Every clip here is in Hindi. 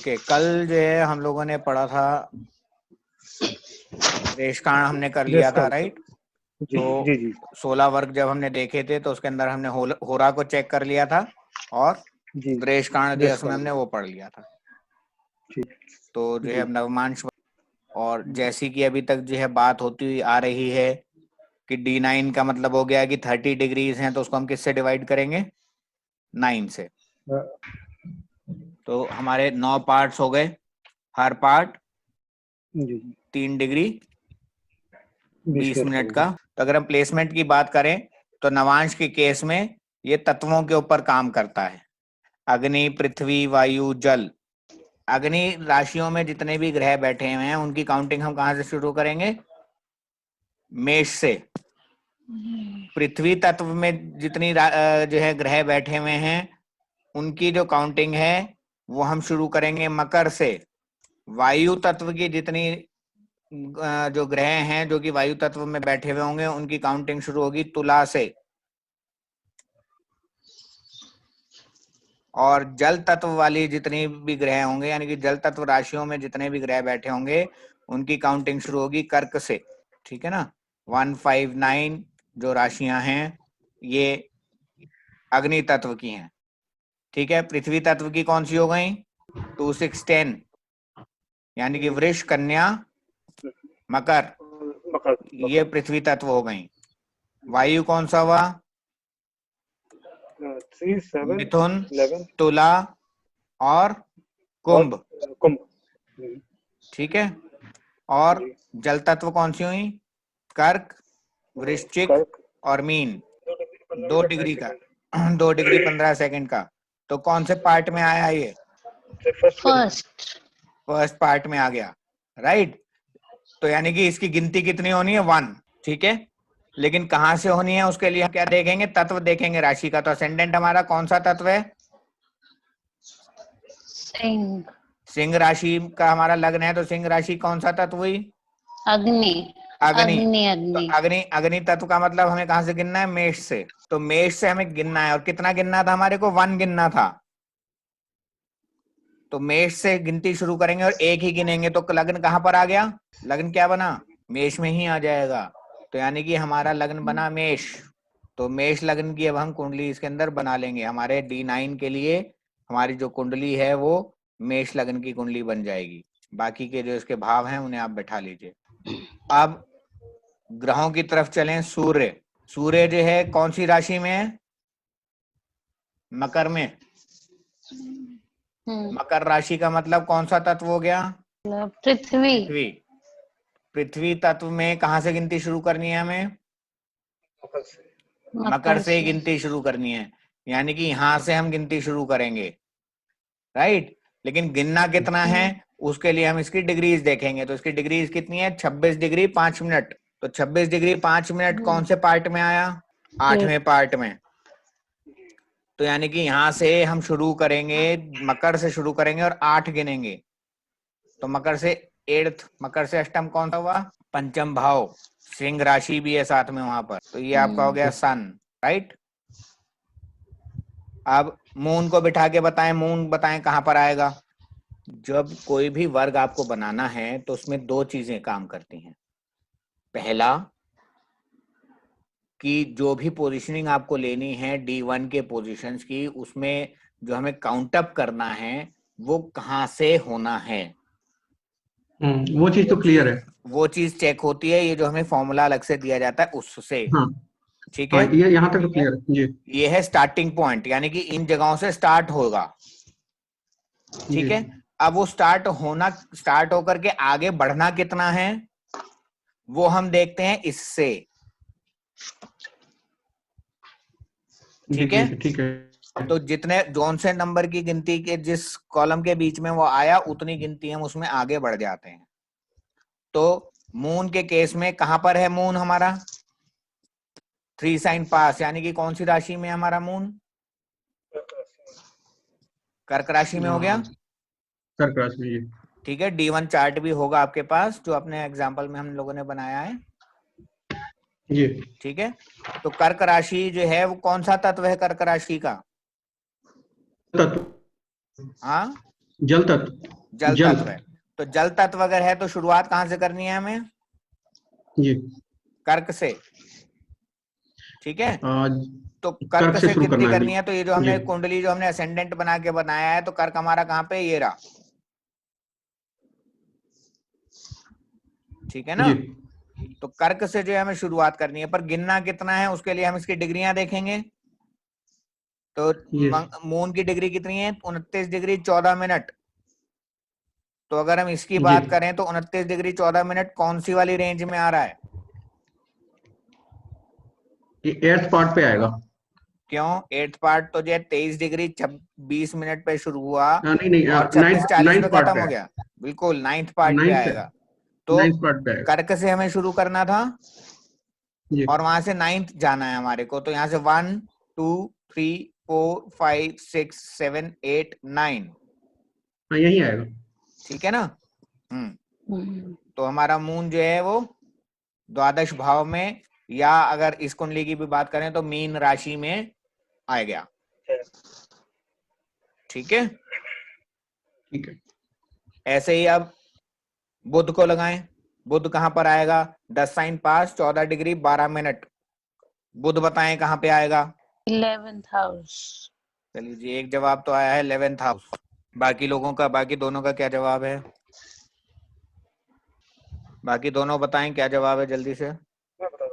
ओके, कल जो है हम लोगों ने पढ़ा था, रेशकाण हमने कर लिया था, राइट। जी तो जी जी 16 वर्ग जब हमने देखे थे तो उसके अंदर हमने होरा को चेक कर लिया था और जी रेशकाण दिया उसमें हमने वो पढ़ लिया था। ठीक। तो जो है नवमांश, और जैसी कि अभी तक जो है बात होती हुई आ रही है कि D9 का मतलब हो गया कि 30 डिग्रीज हैं, तो उसको हम किससे डिवाइड करेंगे? 9 से। तो हमारे 9 पार्ट्स हो गए, हर पार्ट 3 डिग्री 20 मिनट का। तो अगर हम प्लेसमेंट की बात करें तो नवांश के केस में ये तत्वों के ऊपर काम करता है, अग्नि, पृथ्वी, वायु, जल। अग्नि राशियों में जितने भी ग्रह बैठे हुए हैं उनकी काउंटिंग हम कहां से शुरू करेंगे? मेष से। पृथ्वी तत्व में जितनी जो है ग्रह बैठे हुए हैं उनकी जो काउंटिंग है वो हम शुरू करेंगे मकर से। वायु तत्व की जितनी जो ग्रह हैं जो कि वायु तत्व में बैठे हुए होंगे उनकी काउंटिंग शुरू होगी तुला से। और जल तत्व वाली जितनी भी ग्रह होंगे, यानी कि जल तत्व राशियों में जितने भी ग्रह बैठे होंगे उनकी काउंटिंग शुरू होगी कर्क से। ठीक है ना। 159 जो राशियां हैं ये अग्नि तत्व की हैं। ठीक है। पृथ्वी तत्व की कौन सी हो गई? 2610, यानी कि वृष, कन्या, मकर, ये पृथ्वी तत्व हो गई। वायु कौन सा हुआ? 3, 7, मिथुन, 11 तुला और कुंभ। कुंभ। ठीक है। और जल तत्व कौन सी हुई? कर्क, वृश्चिक और मीन। 2 डिग्री का 2 डिग्री 15 सेकंड का। तो कौन से पार्ट में आया ये? फर्स्ट पार्ट में आ गया, राइट। तो यानी कि इसकी गिनती कितनी होनी है? 1। ठीक है। लेकिन कहां से होनी है उसके लिए हम क्या देखेंगे? तत्व देखेंगे राशि का। तो असेंडेंट हमारा कौन सा तत्व है? सिंह। सिंह राशि का हमारा लग्न है, तो सिंह राशि कौन सा तत्व हुई? अग्नि। अग्नि। तो अग्नि। अग्नि तत्व का मतलब हमें कहां से गिनना है? मेष से। तो मेष से हमें गिनना है, और कितना गिनना था हमारे को? 1 गिनना था। तो मेष से गिनती शुरू करेंगे और 1 ही गिनेंगे। तो लग्न कहां पर आ गया? लग्न क्या बना? मेष में ही आ जाएगा। तो यानी कि हमारा लग्न बना मेष। तो मेष लग्न की अब हम कुंडली इसके अंदर बना लेंगे। हमारे D9 के लिए हमारी जो कुंडली है वो मेष लग्न की कुंडली बन जाएगी। बाकी के जो इसके भाव हैं उन्हें आप बैठा लीजिए। अब ग्रहों की तरफ चलें। सूर्य। सूर्य जो है कौन सी राशि में है? मकर में। मकर राशि का मतलब कौन सा तत्व हो गया? पृथ्वी। पृथ्वी। पृथ्वी तत्व में कहां से गिनती शुरू करनी है हमें? मकर से गिनती शुरू करनी है, यानी कि यहां से हम गिनती शुरू करेंगे, राइट। लेकिन गिनना कितना है उसके लिए हम इसकी डिग्रीज देखेंगे। तो इसकी डिग्रीज कितनी है? 26 डिग्री 5 मिनट। तो 26 डिग्री 5 मिनट कौन से पार्ट में आया? 8वें पार्ट में। तो यानी कि यहां से हम शुरू करेंगे, मकर से शुरू करेंगे और 8 गिनेंगे। तो मकर से 8th, मकर से अष्टम कौन सा हुआ? पंचम भाव। सिंह राशि भी है साथ में वहां पर। तो ये आपका हो गया सन, राइट। अब मून को बिठा के बताएं, मून बताएं कहां पर आएगा। जब कोई भी वर्ग आपको बनाना है तो उसमें 2 चीजें काम करती हैं। पहला कि जो भी पोजीशनिंग आपको लेनी है D1 के पोजीशंस की, उसमें जो हमें काउंट अप करना है वो कहां से होना है, वो चीज तो क्लियर है। वो चीज चेक होती है। ये जो हमें फॉर्मूला अलग से दिया जाता है उससे। हाँ ठीक है। ये यहाँ तक तो क्लियर है जी। ये है स्टार्टिंग पॉइंट, यानी कि इन जगहों से स्टार्ट होगा। ठीक है। अब वो स्टार्ट होकर के आगे बढ़ना कितना है वो हम देखते हैं इससे। ठीक है। ठीक है। तो जितने जोन से नंबर की गिनती के जिस कॉलम के बीच में वो आया उतनी गिनती हम उसमें आगे बढ़ जाते हैं। तो मून के केस में कहां पर है मून हमारा? 3 साइन पास, यानी कि कौन सी राशि में हमारा मून? कर्क राशि में हो गया। कर्क राशि में। ठीक है। D1 चार्ट भी होगा आपके पास जो अपने एग्जाम्पल में हम लोगों ने बनाया है जी। ठीक है। तो कर्क राशि जो है वो कौन सा तत्व है कर्क राशि का? तत्व। हाँ, जल तत्व। जल जल। तत्व है। तो जल तत्व अगर है तो शुरुआत कहां से करनी है हमें? जी। कर्क से। ठीक है, तो कर्क कर्क से से शुरू कितनी करना है करनी है? तो ये जो जी। हमने कुंडली जो हमने असेंडेंट बना के बनाया है, तो कर्क हमारा कहाँ पे? ये रहा। ठीक है ना? जी। तो कर्क से जो है हमें शुरुआत करनी है, पर गिनना कितना है उसके लिए हम इसकी डिग्रियां देखेंगे। तो यस। मून की डिग्री कितनी है? 29 डिग्री 14 मिनट। तो अगर हम इसकी जी। बात करें तो 29 डिग्री 14 मिनट कौन सी वाली रेंज में आ रहा है? ये एर्थ पार्ट पे आएगा। क्यों? 8th पार्ट तो जो है 23 डिग्री 20 मिनट पे शुरू हुआ नहीं नहीं, और 26:40 पे नाइन्थ पार्ट खत्म पे हो है। गया। बिल्कुल 9th पार्ट पे नाइन्थ आएगा। तो नाइन्थ पार्ट पे आएगा कर्क से हमें शुरू करना था जी। और वहां से 9th जाना है हमारे को। तो यहाँ से 1 2 3 4 5 6 7 8 9। हाँ, यही आएगा। ठीक है ना? तो हमारा मून जो है वो द्वादश भाव में, या अगर इस कुंडली की भी बात करें तो मीन राशि में आ गया। ठीक है, ठीक है। ऐसे ही अब बुध को लगाएं। बुध कहां पर आएगा? 10 साइन पास 14 डिग्री 12 मिनट। बुध बताएं कहां पे आएगा? 11th house. चलिए जी, एक जवाब तो आया है 11th हाउस। बाकी लोगों का, बाकी दोनों का क्या जवाब है? बाकी दोनों बताएं क्या जवाब है जल्दी से। मैं बता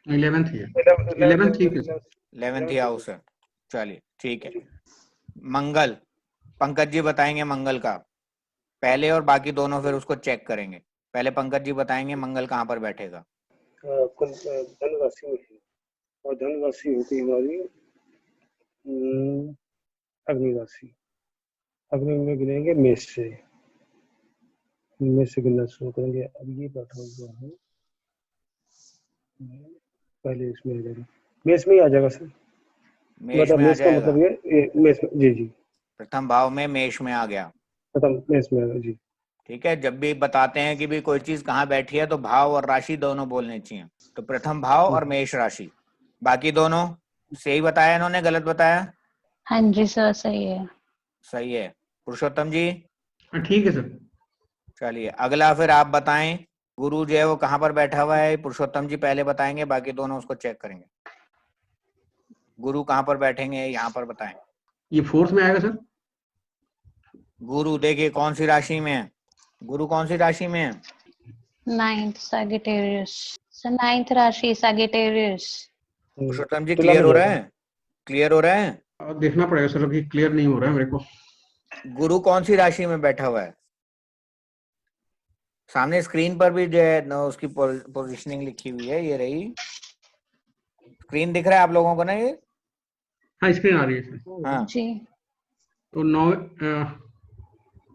11th ही है। 11th ठीक है। 11th ही हाउस है। चलिए ठीक है। मंगल, पंकज जी बताएंगे मंगल का पहले, और बाकी दोनों फिर उसको चेक करेंगे। पहले पंकज जी बताएंगे मंगल कहाँ पर बैठेगा। धन राशि में है, और धन राशि होती है हमारी अग्नि राशि। अग्नि में गिनेंगे मेष से, मेष से गिनना शुरू करेंगे। अब ये बैठा हुआ है, पहले इसमें आ जाएगा, मेष में ही आ जाएगा सर। मेष मतलब में आ मेष का जाएगा। मतलब ये मेष में, जी जी, प्रथम भाव में मेष में आ गया। खत्म, मेष में आएगा जी। ठीक है, जब भी बताते हैं कि भी कोई चीज कहाँ बैठी है तो भाव और राशि दोनों बोलने चाहिए। तो प्रथम भाव और मेष राशि। बाकी दोनों सही बताया इन्होंने, गलत बताया? हाँ जी सर, सही है। सही है। पुरुषोत्तम जी हाँ, ठीक है सर। चलिए अगला फिर आप बताएं। गुरु जो है वो कहाँ पर बैठा हुआ है? पुरुषोत्तम जी पहले बताएंगे, बाकी दोनों उसको चेक करेंगे। गुरु कहाँ पर बैठेंगे यहाँ पर बताएं। ये फोर्थ में आएगा सर। गुरु देखिए कौन सी राशि में है? गुरु कौन सी राशि में है? 9th Sagittarius. सर 9th राशि सैगिटेरियस। पुरुषोत्तम जी तुला क्लियर में हो रहा जाएगा। है? क्लियर हो रहा है? देखना पड़ेगा सर, अभी क्लियर नहीं हो रहा है मेरे को। गुरु कौन सी राशि में बैठा हुआ है? सामने स्क्रीन पर भी जो है ना उसकी पोजीशनिंग लिखी हुई है, ये रही। स्क्रीन दिख रहा है आप लोगों को ना ये? हाँ, स्क्रीन आ रही है सर। हाँ। जी। तो 9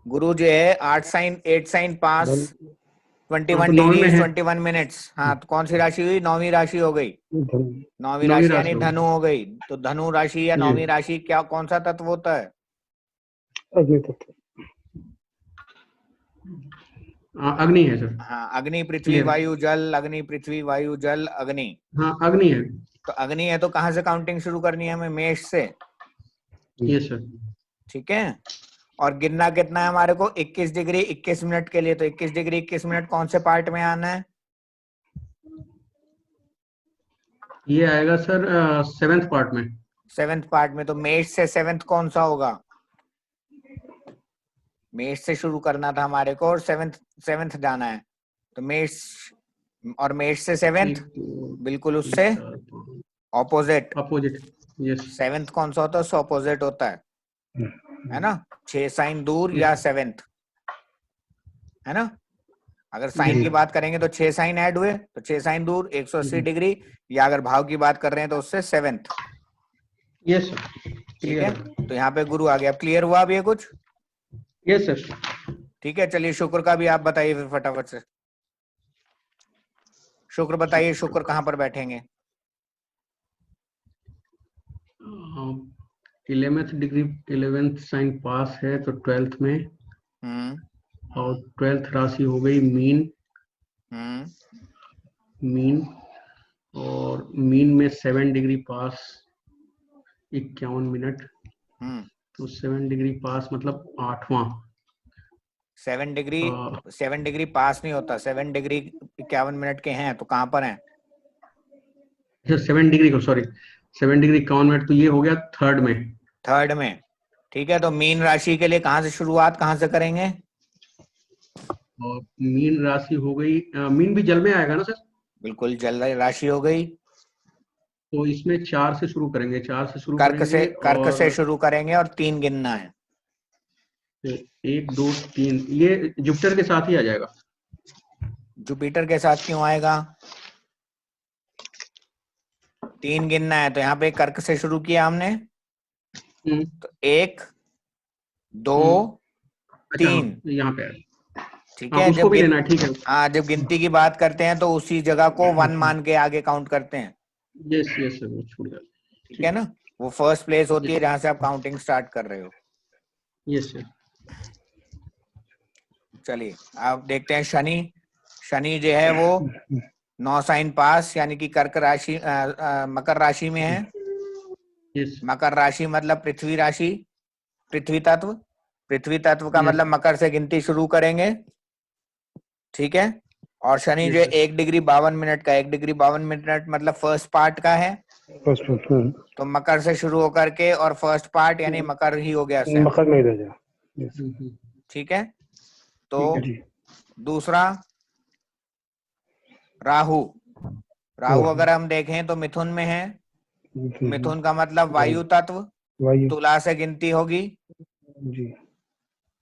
गुरु जो है 8 साइन पास धन 21 तो 9 में डिग्रीज है। 21 मिनट्स। हाँ, तो कौन सी राशि हुई? 9वीं राशि हो गई। धन 9वीं 9वीं राशि यानी राशि धनु होगी हो गई। तो धनु राशि या जी। 9वीं राशि क्या, कौन सा तत्व होता है? अग्नि तत्व। अग्नि है सर। हाँ, अग्नि पृथ्वी क्लियर। वायु जल, अग्नि पृथ्वी वायु जल अग्नि। हाँ, अग्नि है। तो अग्नि है तो कहाँ से काउंटिंग शुरू करनी है हमें? मेष से। ये सर। ठीक है, और गिनना कितना है हमारे को? 21 डिग्री 21 मिनट के लिए। तो 21 डिग्री 21 मिनट कौन से पार्ट में आना है? ये आएगा सर 7th पार्ट में। 7th पार्ट में। तो मेष से 7th कौन सा होगा? मेष से शुरू करना था हमारे को और 7th जाना है। तो मेष और मेष से 7th 1 2 बिल्कुल 3 उससे 4 5 ऑपोजिट। अपोजिट। यस। 7th कौन सा होता है? उससे ऑपोजिट होता है ना? 6 साइन दूर या 7th, है ना? अगर साइन की बात करेंगे तो 6 साइन ऐड हुए, तो 6 साइन दूर 180 डिग्री, या अगर भाव की बात कर रहे हैं तो उससे 7th। यस सर, ठीक क्लियर है, है। तो यहाँ पे गुरु आ गया। क्लियर हुआ अब ये कुछ? Yes sir. ठीक है, चलिए शुक्र का भी आप बताइए फिर फटाफट से। शुक्र बताइए, शुक्र कहाँ पर बैठेंगे? 11th डिग्री 11th साइन पास है तो 12th में, और 12th राशि हो गई मीन। मीन, और मीन में 7 डिग्री पास 51 मिनट। तो 7 डिग्री पास मतलब 8वां। 7 डिग्री पास नहीं होता, 7 डिग्री 51 मिनट के हैं, तो कहाँ पर हैं? 7 डिग्री को, सॉरी 7 डिग्री 51 मिनट, तो ये हो गया थर्ड में। थर्ड में, ठीक है। तो मीन राशि के लिए कहाँ से शुरुआत कहाँ से करेंगे? और मीन राशि हो गई, मीन भी जल में आएगा ना सर? बिल्कुल, जल राशि हो गई। तो इसमें 4 से शुरू करेंगे, 4 से शुरू कर्क से, करेंगे कर्क से और शुरू करेंगे और 3 गिनना है। 1 2 3, ये जुपिटर के साथ ही आ जाएगा। जुपिटर के साथ क्यों आएगा? 3 गिनना है, तो यहाँ पे कर्क से शुरू किया हमने, तो 1 2 अच्छा 3, यहाँ पे आएगा। ठीक हाँ, है। उसको भी लेना है, ठीक है। हाँ, जब गिनती की बात करते हैं तो उसी जगह को 1 मान के आगे काउंट करते हैं, यस यस सर, वो छूट गया। ठीक है ना। वो फर्स्ट प्लेस होती है जहां से आप काउंटिंग स्टार्ट कर रहे हो। Yes sir. चलिए आप देखते हैं, शनि, शनि जो है वो 9 साइन पास, यानी कि कर्क राशि मकर राशि में है। यस मकर राशि मतलब पृथ्वी राशि, पृथ्वी तत्व, पृथ्वी तत्व का Yes. मतलब मकर से गिनती शुरू करेंगे, ठीक है। और शनि जो Yes, है sir. 1 डिग्री 52 मिनट का, 1 डिग्री 52 मिनट मतलब फर्स्ट पार्ट का है, तो मकर से शुरू होकर के और फर्स्ट पार्ट यानी मकर ही हो गया सैम, मकर में ही रह जा। ठीक है। तो ठीक है। जी। दूसरा राहु, राहु अगर हम देखें तो मिथुन में है, मिथुन का मतलब वायु तत्व, वायु। तुला से गिनती होगी, जी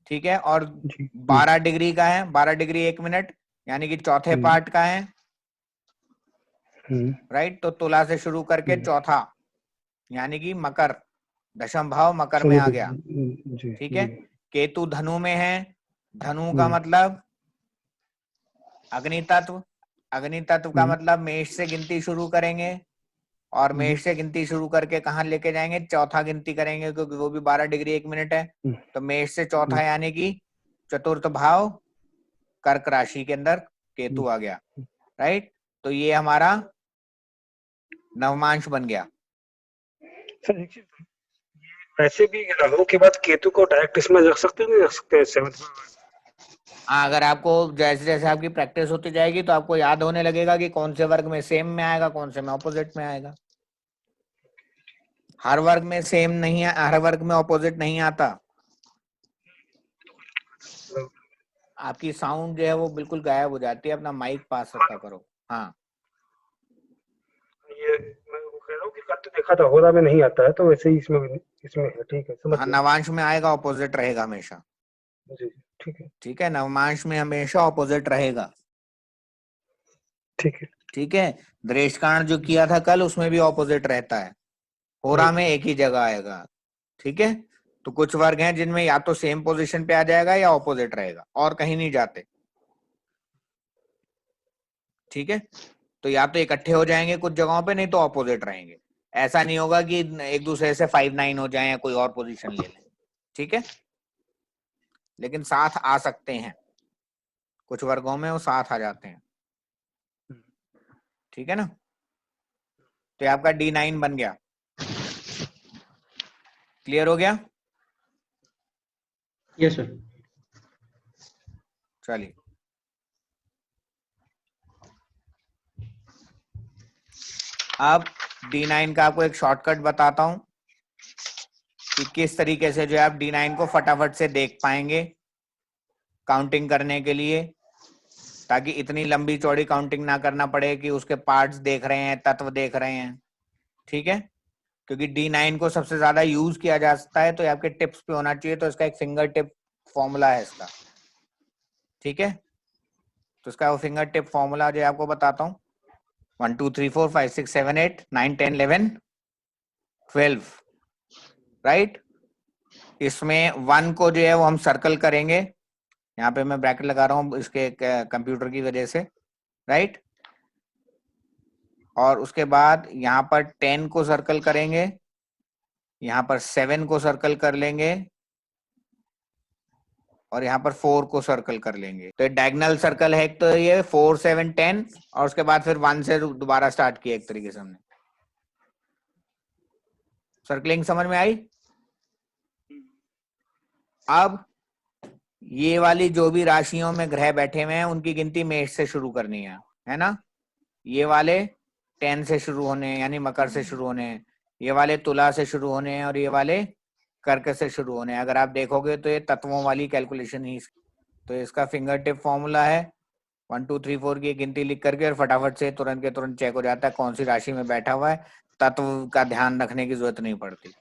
ठीक है। और जी 12 डिग्री का है, 12 डिग्री 1 मिनट यानी कि चौथे पार्ट का है, राइट। तो तुला से शुरू करके चौथा यानी कि मकर, दशम भाव मकर में आ गया, जी ठीक है। केतु धनु में है, धनु का मतलब अग्नि तत्व, अग्नि तत्व का मतलब मेष से गिनती शुरू करेंगे और मेष से गिनती शुरू करके कहाँ लेके जाएंगे, चौथा गिनती करेंगे, क्योंकि वो भी 12 डिग्री 1 मिनट है। तो मेष से चौथा यानी कि चतुर्थ भाव कर्क राशि के अंदर केतु आ गया, राइट। तो ये हमारा नवमांश बन गया। सर एक चीज, वैसे भी राहु के बाद केतु को डायरेक्ट इसमें रख सकते हैं, नहीं रख सकते? 7th में। हाँ, अगर आपको जैसे जैसे आपकी प्रैक्टिस होती जाएगी तो आपको याद होने लगेगा कि कौन से वर्ग में सेम में आएगा, कौन से में ऑपोजिट में आएगा। हर वर्ग में सेम नहीं है, हर वर्ग में ऑपोजिट नहीं आता। आपकी साउंड जो है वो बिल्कुल गायब हो जाती है, अपना माइक पास रखा करो। हाँ, ये मैं वो कह रहा हूँ कि कल तो देखा था होरा में नहीं आता है, तो वैसे ही इसमें है। ठीक है, समझ हाँ, गया। नवांश में आएगा, ऑपोजिट रहेगा हमेशा, जी ठीक है। ठीक है। नवमांश में हमेशा ऑपोजिट रहेगा, ठीक है। ठीक है। दृष्टांत जो किया था कल उसमें भी ऑपोजिट रहता है, होरा में एक ही जगह आएगा, ठीक है। तो कुछ वर्ग हैं जिनमें या तो सेम पोजीशन पे आ जाएगा या ऑपोजिट रहेगा और कहीं नहीं जाते, ठीक है। तो या तो इकट्ठे हो जाएंगे कुछ जगहों पे, नहीं तो ऑपोजिट रहेंगे। ऐसा नहीं होगा कि एक दूसरे से 5 9 हो जाए या कोई और पोजीशन ले लें, ठीक है। लेकिन साथ आ सकते हैं, कुछ वर्गों में वो साथ आ जाते हैं, ठीक है ना। तो ये आपका D9 बन गया, क्लियर हो गया। Yes sir. चलिए अब D9 का आपको एक शॉर्टकट बताता हूं कि किस तरीके से जो है आप D9 को फटाफट से देख पाएंगे काउंटिंग करने के लिए, ताकि इतनी लंबी चौड़ी काउंटिंग ना करना पड़े कि उसके पार्ट्स देख रहे हैं, तत्व देख रहे हैं, ठीक है। क्योंकि D9 को सबसे ज्यादा यूज किया जा सकता है, तो ये आपके टिप्स पे होना चाहिए। तो इसका एक फिंगर टिप फॉर्मूला है इसका, ठीक है। तो इसका वो फिंगर टिप फॉर्मूला जो है आपको बताता हूँ, 1 2 3 4 5 6 7 8 9 10 11 12, राइट। इसमें 1 को जो है वो हम सर्कल करेंगे, यहाँ पे मैं ब्रैकेट लगा रहा हूँ इसके कंप्यूटर की वजह से, राइट। और उसके बाद यहाँ पर 10 को सर्कल करेंगे, यहाँ पर 7 को सर्कल कर लेंगे और यहाँ पर 4 को सर्कल कर लेंगे। तो डायगोनल सर्कल है, तो ये 4 7 10 और उसके बाद फिर 1 से दोबारा स्टार्ट किया एक तरीके से हमने। सर्कलिंग समझ में आई? अब ये वाली जो भी राशियों में ग्रह बैठे हुए हैं उनकी गिनती मेष से शुरू करनी है ना। ये वाले 10 से शुरू होने हैं, यानी मकर से शुरू होने हैं, ये वाले तुला से शुरू होने हैं, और ये वाले कर्क से शुरू होने हैं। अगर आप देखोगे तो ये तत्वों वाली कैलकुलेशन ही, तो इसका फिंगर टिप फॉर्मूला है 1 2 3 4 की गिनती लिख करके, और फटाफट से तुरंत के तुरंत चेक हो जाता है कौन सी राशि में बैठा हुआ है। तत्व का ध्यान रखने की जरूरत नहीं पड़ती,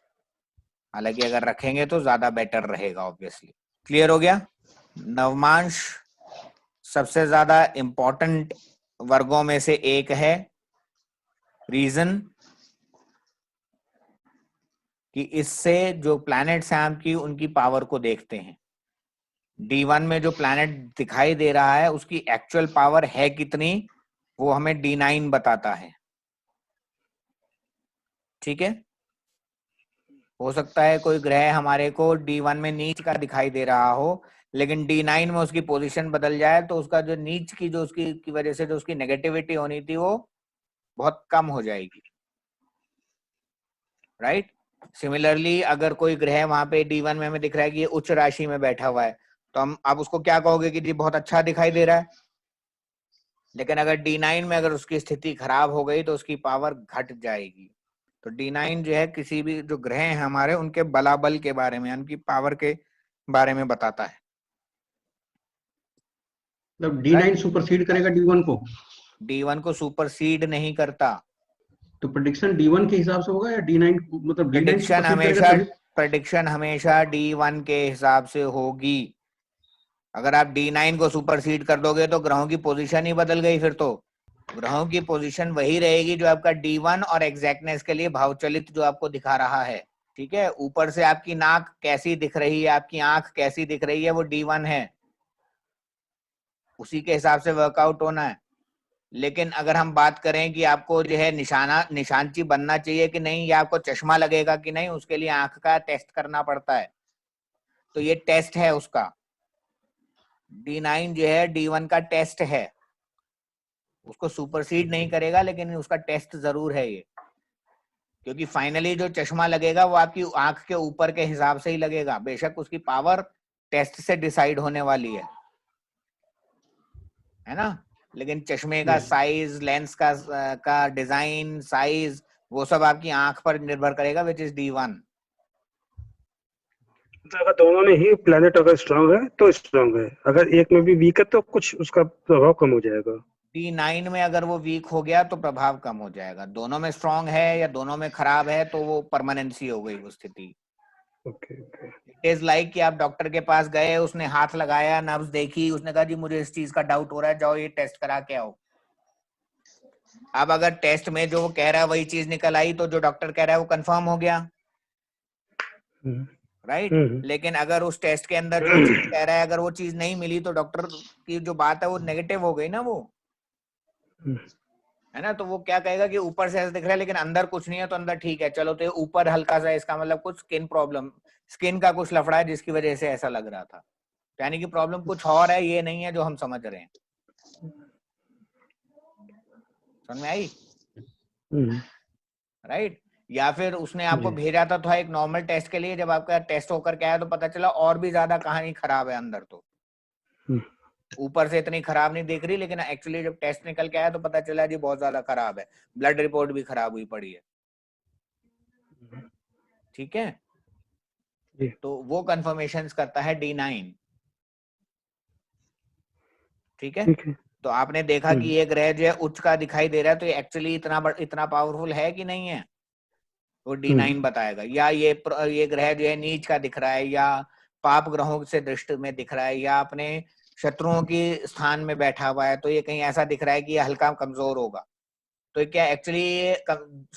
हालांकि अगर रखेंगे तो ज्यादा बेटर रहेगा ऑब्वियसली। क्लियर हो गया। नवमांश सबसे ज्यादा इंपॉर्टेंट वर्गों में से एक है। रीजन कि इससे जो प्लैनेट्स हैं आपकी, उनकी पावर को देखते हैं। D1 में जो प्लैनेट दिखाई दे रहा है उसकी एक्चुअल पावर है कितनी, वो हमें D9 बताता है। ठीक है, हो सकता है कोई ग्रह हमारे को D1 में नीच का दिखाई दे रहा हो, लेकिन D9 में उसकी पोजीशन बदल जाए तो उसका जो नीच की जो उसकी की वजह से जो उसकी नेगेटिविटी होनी थी वो बहुत कम हो जाएगी। राइट। सिमिलरली अगर कोई ग्रह वहां पे D1 में हमें दिख रहा है कि ये उच्च राशि में बैठा हुआ है, तो हम आप उसको क्या कहोगे कि जी बहुत अच्छा दिखाई दे रहा है। लेकिन अगर D9 में अगर उसकी स्थिति खराब हो गई तो उसकी पावर घट जाएगी। तो D9 जो है किसी भी जो ग्रह हैं हमारे, उनके बलाबल के बारे में, उनकी पावर के बारे में बताता है। मतलब D9 सुपरसीड करेगा D1 को? D1 को सुपरसीड नहीं करता। तो प्रेडिक्शन D1 के हिसाब से होगा या D9, मतलब D9 सुपरसीड करेगा तभी? प्रेडिक्शन हमेशा D1 के हिसाब से होगी। अगर आप D9 को सुपरसीड कर दोगे तो ग्रहों की पोजीशन ही बदल गई। फिर तो ग्रहों की पोजीशन वही रहेगी जो आपका D1 और एग्जैक्टनेस के लिए भावचलित जो आपको दिखा रहा है। ठीक है, ऊपर से आपकी नाक कैसी दिख रही है, आपकी आंख कैसी दिख रही है, वो D1 है, उसी के हिसाब से वर्कआउट होना है। लेकिन अगर हम बात करें कि आपको जो है निशानची बनना चाहिए कि नहीं, या आपको चश्मा लगेगा कि नहीं, उसके लिए आंख का टेस्ट करना पड़ता है। तो ये टेस्ट है उसका। D9 जो है D1 का टेस्ट है, उसको सुपरसीड नहीं करेगा, लेकिन उसका टेस्ट जरूर है ये। क्योंकि फाइनली जो चश्मा लगेगा वो आपकी आंख के ऊपर के हिसाब से ही लगेगा, बेशक उसकी पावर टेस्ट से डिसाइड होने वाली है ना। लेकिन चश्मे का साइज, लेंस का डिजाइन, साइज, वो सब आपकी आंख पर निर्भर करेगा, विच इज D1। तो अगर दोनों में ही प्लेनेट अगर स्ट्रांग है तो स्ट्रांग है, अगर एक में भी वीक है तो कुछ उसका प्रभाव कम हो जाएगा। D9 में अगर वो वीक हो गया तो प्रभाव कम हो जाएगा। दोनों में स्ट्रांग है या दोनों में खराब है तो वो परमानेंसी हो गई वो स्थिति। Okay okay. It is like कि आप डॉक्टर के पास गए, उसने हाथ लगाया, नब्ज देखी, उसने कहा जी मुझे इस चीज का डाउट हो रहा है, जाओ ये टेस्ट करा के आओ। अब अगर टेस्ट में जो वो कह रहा है वही चीज निकल आई तो जो डॉक्टर कह रहा है वो कंफर्म हो गया, राइट। लेकिन अगर उस टेस्ट के अंदर जो चीज कह रहा है अगर वो चीज नहीं मिली तो डॉक्टर की जो बात है वो नेगेटिव हो गई ना, वो है ना। तो वो क्या कहेगा कि ऊपर से ऐसा दिख रहा है लेकिन अंदर कुछ नहीं है, तो अंदर ठीक है, चलो तो ऊपर हल्का सा, इसका मतलब कुछ स्किन प्रॉब्लम, स्किन का कुछ लफड़ा है जिसकी वजह से ऐसा लग रहा था। यानी कि प्रॉब्लम कुछ और है, ये नहीं है जो हम समझ रहे हैं। समझ में आई? राइट। या फिर उसने आपको भेजा था एक नॉर्मल टेस्ट के लिए, जब आपका टेस्ट होकर के आया तो पता चला और भी ज्यादा कहानी खराब है अंदर। तो ऊपर से इतनी खराब नहीं दिख रही, लेकिन एक्चुअली जब टेस्ट निकल के आया तो पता चला जी बहुत ज्यादा खराब है, ब्लड रिपोर्ट भी खराब हुई पड़ी है। ठीक है, तो वो कंफर्मेशंस करता है D9। ठीक है, तो आपने देखा कि ये ग्रह जो है उच्च का दिखाई दे रहा है, तो ये एक्चुअली इतना पावरफुल है कि नहीं है, वो D9 बताएगा। या ये ग्रह जो है नीच का दिख रहा है, या पाप ग्रहों से दृष्टि में दिख रहा है, या अपने शत्रुओं के स्थान में बैठा हुआ है, तो ये कहीं ऐसा दिख रहा है कि ये हल्का कमजोर होगा। तो क्या एक्चुअली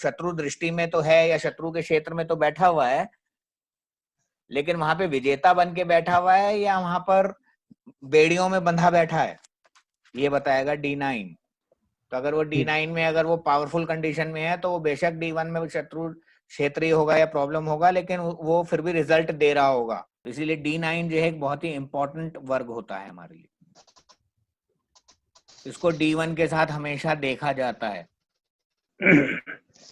शत्रु दृष्टि में तो है या शत्रु के क्षेत्र में तो बैठा हुआ है, लेकिन वहां पे विजेता बन के बैठा हुआ है या वहां पर बेड़ियों में बंधा बैठा है, ये बताएगा D9। तो अगर वो D9 में अगर वो पावरफुल कंडीशन में है तो वो बेशक D1 में शत्रु क्षेत्रीय होगा या प्रॉब्लम होगा, लेकिन वो फिर भी रिजल्ट दे रहा होगा। इसीलिए D9 जो है एक बहुत ही इंपॉर्टेंट वर्ग होता है हमारे लिए। इसको D1 के साथ हमेशा देखा जाता है।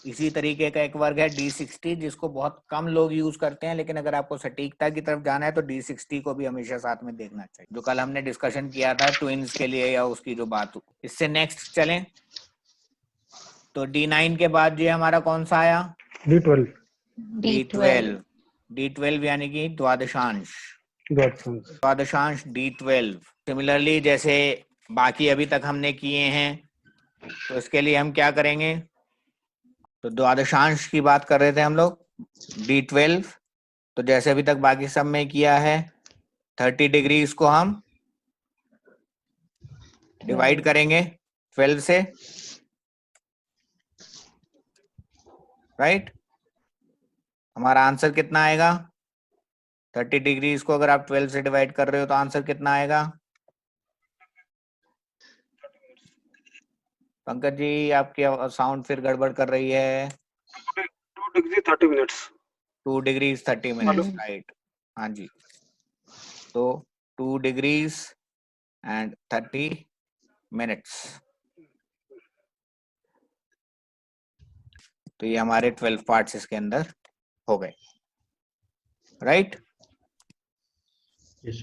इसी तरीके का एक वर्ग है D60 जिसको बहुत कम लोग यूज करते हैं, लेकिन अगर आपको सटीकता की तरफ जाना है तो D60 को भी हमेशा साथ में देखना चाहिए, जो कल हमने डिस्कशन किया था ट्विंस के लिए या उसकी जो बात हुई। इससे नेक्स्ट चलें तो D9 के बाद जो हमारा कौन सा आया? D12 D12 D12 यानी कि द्वादशांश D12। सिमिलरली जैसे बाकी अभी तक हमने किए हैं, तो इसके लिए हम क्या करेंगे? तो द्वादशांश की बात कर रहे थे हम लोग, D12। तो जैसे अभी तक बाकी सब में किया है, 30 डिग्री को हम डिवाइड करेंगे 12 से, राइट? हमारा आंसर कितना आएगा? 30 डिग्री को अगर आप 12 से डिवाइड कर रहे हो तो आंसर कितना आएगा? पंकज जी आपकी साउंड फिर गड़बड़ कर रही है। 2 degree 30 minutes 2 degree 30 minutes, right? हाँ जी, तो 2 डिग्रीज एंड 30 मिनट्स। तो ये हमारे 12 पार्ट्स इसके अंदर हो गए, राइट? yes,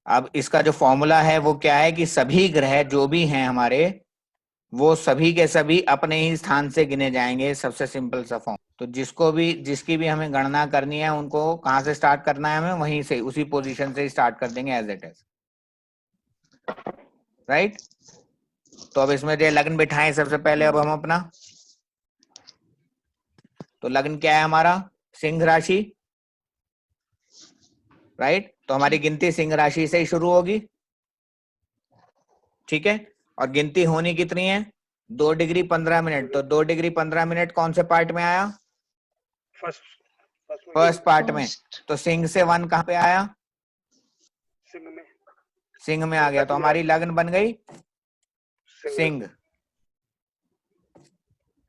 अब इसका जो फॉर्मूला है वो क्या है कि सभी ग्रह जो भी हैं हमारे, वो सभी के सभी अपने ही स्थान से गिने जाएंगे। सबसे सिंपल सा फॉर्म। तो जिसकी भी हमें गणना करनी है उनको कहां से स्टार्ट करना है? हमें वहीं से, उसी पोजीशन से स्टार्ट कर देंगे एज इट इज, राइट? तो अब इसमें जो लग्न बिठाएं सबसे पहले अब हम अपना। तो लग्न क्या है हमारा? सिंह राशि, राइट? तो हमारी गिनती सिंह राशि से ही शुरू होगी, ठीक है? और गिनती होनी कितनी है? 2 डिग्री 15 मिनट। तो 2 डिग्री 15 मिनट कौन से पार्ट में आया? फर्स्ट पार्ट में। तो सिंह से 1 कहां पे आया? सिंह में आ गया। तो हमारी लग्न बन गई सिंह,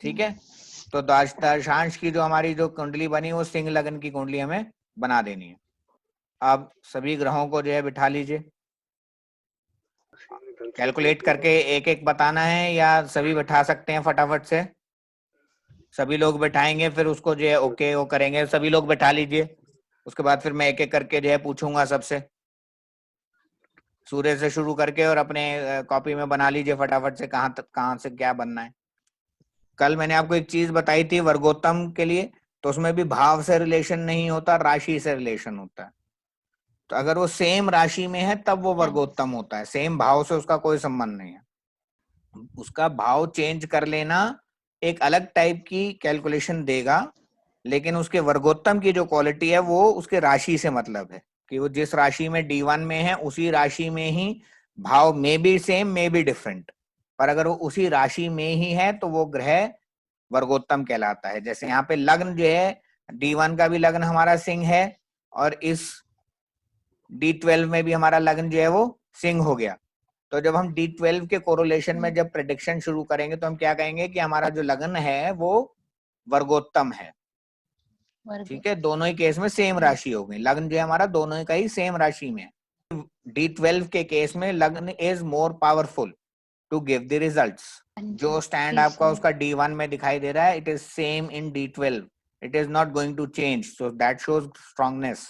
ठीक है? तो दशांश की जो हमारी जो कुंडली बनी वो सिंह लग्न की कुंडली हमें बना देनी है। अब सभी ग्रहों को जो है बिठा लीजिए, कैलकुलेट करके एक एक बताना है या सभी बिठा सकते हैं फटाफट से? सभी लोग बिठाएंगे, फिर उसको जो है ओके वो करेंगे। सभी लोग बिठा लीजिए, उसके बाद फिर मैं एक एक करके जो है पूछूंगा सबसे। सूर्य से शुरू करके और अपने कॉपी में बना लीजिए फटाफट से, कहाँ से क्या बनना है। कल मैंने आपको एक चीज बताई थी वर्गोत्तम के लिए, तो उसमें भी भाव से रिलेशन नहीं होता, राशि से रिलेशन होता है। तो अगर वो सेम राशि में है तब वो वर्गोत्तम होता है, सेम भाव से उसका कोई संबंध नहीं है। उसका भाव चेंज कर लेना एक अलग टाइप की कैलकुलेशन देगा, लेकिन उसके वर्गोत्तम की जो क्वालिटी है वो उसके राशि से मतलब है कि वो जिस राशि में D1 में है उसी राशि में ही भाव में बी सेम में बी डिफरेंट, पर अगर वो उसी राशि में ही है तो वो ग्रह वर्गोत्तम कहलाता है। जैसे यहाँ पे लग्न जो है, D1 का भी लग्न हमारा सिंह है और इस D12 में भी हमारा लग्न जो है वो सिंह हो गया। तो जब हम D12 के कोरिलेशन में जब प्रेडिक्शन शुरू करेंगे तो हम क्या कहेंगे कि हमारा जो लग्न है वो वर्गोत्तम है, ठीक है? दोनों ही केस में सेम राशि हो गई, लग्न जो है हमारा दोनों का ही सेम राशि में। D12 के केस में लग्न is more powerful to give the results. जो स्टैंड आपका उसका D1 में दिखाई दे रहा है, it is same in D12, it is not going to change, so that shows strongness,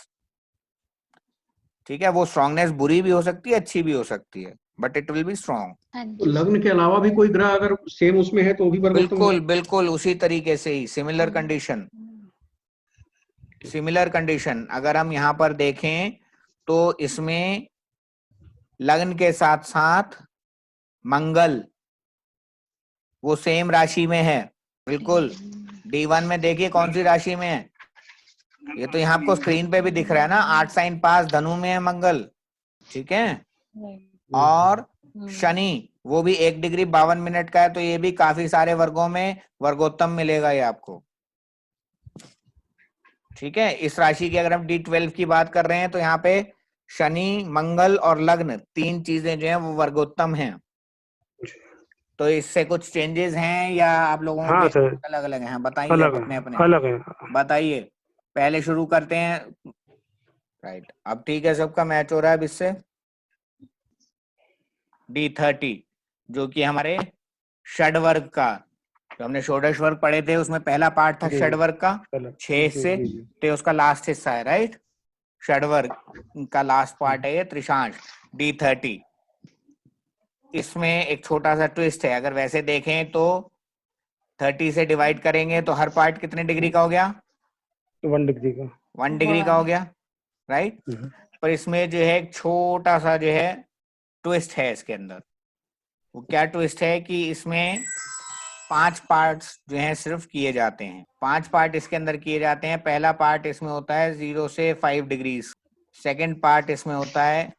ठीक है? वो स्ट्रांगनेस बुरी भी हो सकती है, अच्छी भी हो सकती है, but it will be strong. तो लग्न के अलावा भी कोई ग्रह अगर सेम उसमें है तो वो भी वर्गोत्तम होगा? बिल्कुल बिल्कुल उसी तरीके से ही, सिमिलर कंडीशन। सिमिलर कंडीशन अगर हम यहाँ पर देखें तो इसमें लग्न के साथ साथ मंगल वो सेम राशि में है, बिल्कुल। D1 में देखिए कौन सी राशि में है, ये तो यहाँ आपको स्क्रीन पे भी दिख रहा है ना, 8 साइन पास धनु में है मंगल, ठीक है? और शनि वो भी 1 डिग्री 52 मिनट का है, तो ये भी काफी सारे वर्गों में वर्गोत्तम मिलेगा ये आपको, ठीक है? इस राशि की अगर हम D12 की बात कर रहे हैं तो यहाँ पे शनि, मंगल और लग्न 3 चीजें जो हैं वो वर्गोत्तम हैं। तो इससे कुछ चेंजेस हैं या आप लोगों हाँ के सर, अलग अलग हैं? बताइए अलग अपने है, अपने अलग है। बताइए, पहले शुरू करते हैं, राइट? अब ठीक है, सबका मैच हो रहा है अब इससे। D30 जो कि हमारे षड वर्ग का जो हमने षोडश वर्ग पढ़े थे उसमें पहला पार्ट था जी, षड वर्ग का, पहला 6 से, जी, जी, तो उसका लास्ट हिस्सा है, राइट। षड वर्ग का लास्ट पार्ट है ये त्रिशांश D30। इसमें एक छोटा सा ट्विस्ट है, अगर वैसे देखें तो 30 से डिवाइड करेंगे तो हर पार्ट कितने डिग्री का हो गया, 1 डिग्री का। 1 डिग्री का हो गया, राइट। पर इसमें जो है एक छोटा सा जो है ट्विस्ट है इसके अंदर। वो क्या ट्विस्ट है कि इसमें 5 पार्ट्स जो हैं सिर्फ किए जाते हैं, 5 पार्ट इसके अंदर किए जाते हैं। पहला पार्ट इसमें होता है 0 से 5 डिग्रीज, सेकंड पार्ट इसमें होता है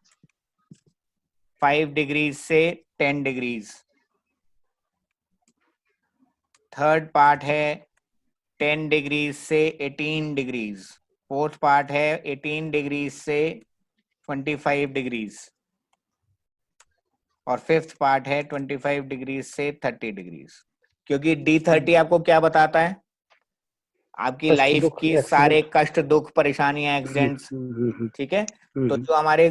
5 डिग्रीज से 10 डिग्रीज, थर्ड पार्ट है 10 डिग्रीज से 18 डिग्रीज, फोर्थ पार्ट है 18 डिग्रीज से 25 डिग्रीज, और फिफ्थ पार्ट है 25 डिग्रीज से 30 डिग्रीज। क्योंकि D30 आपको क्या बताता है, आपकी कष्ट, लाइफ दुख, की एक्सीडेंट। सारे कष्ट, दुख, परेशानियां, एक्सीडेंट्स, ठीक है। तो जो हमारे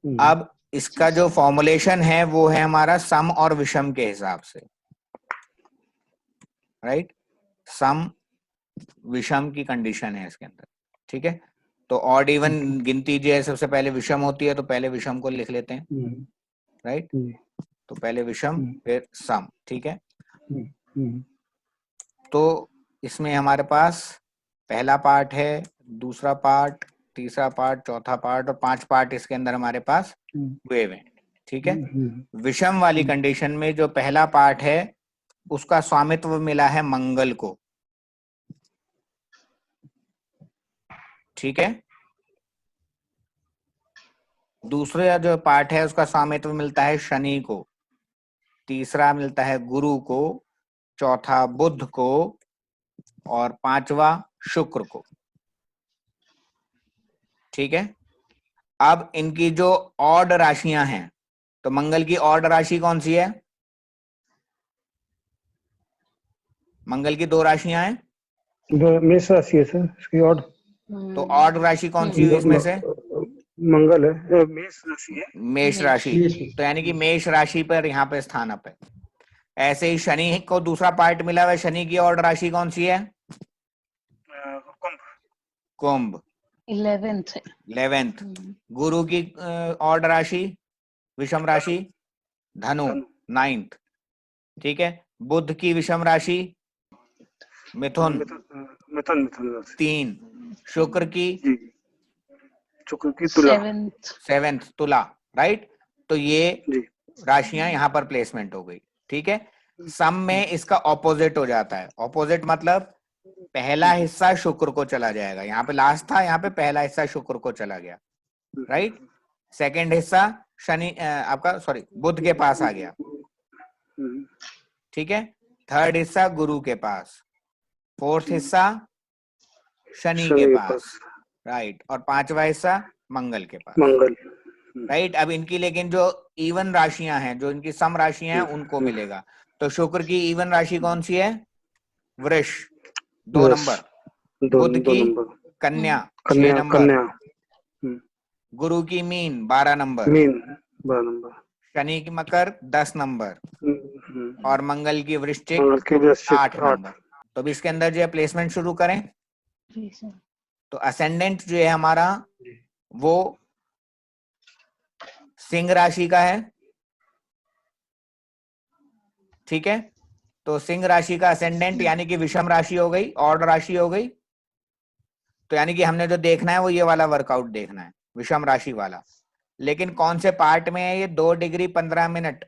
अब इसका जो फॉर्मुलेशन है वो है हमारा सम और विषम के हिसाब से, राइट। सम विषम की कंडीशन है इसके अंदर, ठीक है। तो ऑड इवन गिनती जो है सबसे पहले विषम होती है, तो पहले विषम को लिख लेते हैं, राइट। तो पहले विषम फिर सम, ठीक है। तो इसमें हमारे पास पहला पार्ट है, दूसरा पार्ट, तीसरा पार्ट, चौथा पार्ट और 5 पार्ट इसके अंदर हमारे पास वेव है, ठीक है। विषम वाली कंडीशन में जो पहला पार्ट है उसका स्वामित्व मिला है मंगल को, ठीक है। दूसरा जो पार्ट है उसका स्वामित्व मिलता है शनि को, तीसरा मिलता है गुरु को, चौथा बुध को और 5वां शुक्र को, ठीक है। अब इनकी जो ऑड राशियां हैं, तो मंगल की ऑड राशि कौन सी है, मंगल की 2 राशियां हैं, मेष राशि है सर, इसकी ऑड। तो ऑड राशि कौन सी हुई इसमें से, मंगल है, मेष राशि है। मेष राशि। तो यानी कि मेष राशि पर यहाँ पे स्थान अप है। ऐसे ही शनि को दूसरा पार्ट मिला हुआ है, शनि की ऑड राशि कौन सी है, कुंभ, 11th। गुरु की ऑड राशि, विषम राशि धनु, 9th, ठीक है। बुध की विषम राशि मिथुन, 3, शुक्र की 7th तुला, राइट। तो ये राशियां यहाँ पर प्लेसमेंट हो गई, ठीक है। सम में इसका ऑपोजिट हो जाता है, ऑपोजिट मतलब पहला हिस्सा शुक्र को चला जाएगा, यहाँ पे लास्ट था, यहाँ पे पहला हिस्सा शुक्र को चला गया, राइट। सेकंड हिस्सा शनि आपका सॉरी बुध के पास आ गया, ठीक है। थर्ड हिस्सा गुरु के पास, फोर्थ हिस्सा शनि के पास, राइट, और 5वां हिस्सा मंगल के पास, राइट। अब इनकी लेकिन जो इवन राशियां हैं, जो इनकी सम राशियां हैं उनको मिलेगा। तो शुक्र की इवन राशि कौन सी है, वृष, 2 नंबर, बुध की कन्या 6 नंबर, गुरु की मीन 12 नंबर, शनि की मकर 10 नंबर और मंगल की वृश्चिक 8 नंबर। तो अब इसके अंदर जो है प्लेसमेंट शुरू करें। तो असेंडेंट जो है हमारा वो सिंह राशि का है, ठीक है। तो सिंह राशि का असेंडेंट यानी कि विषम राशि हो गई, ऑड राशि हो गई। तो यानी कि हमने जो देखना है वो ये वाला वर्कआउट देखना है, विषम राशि वाला। लेकिन कौन से पार्ट में है ये, 2 डिग्री 15 मिनट।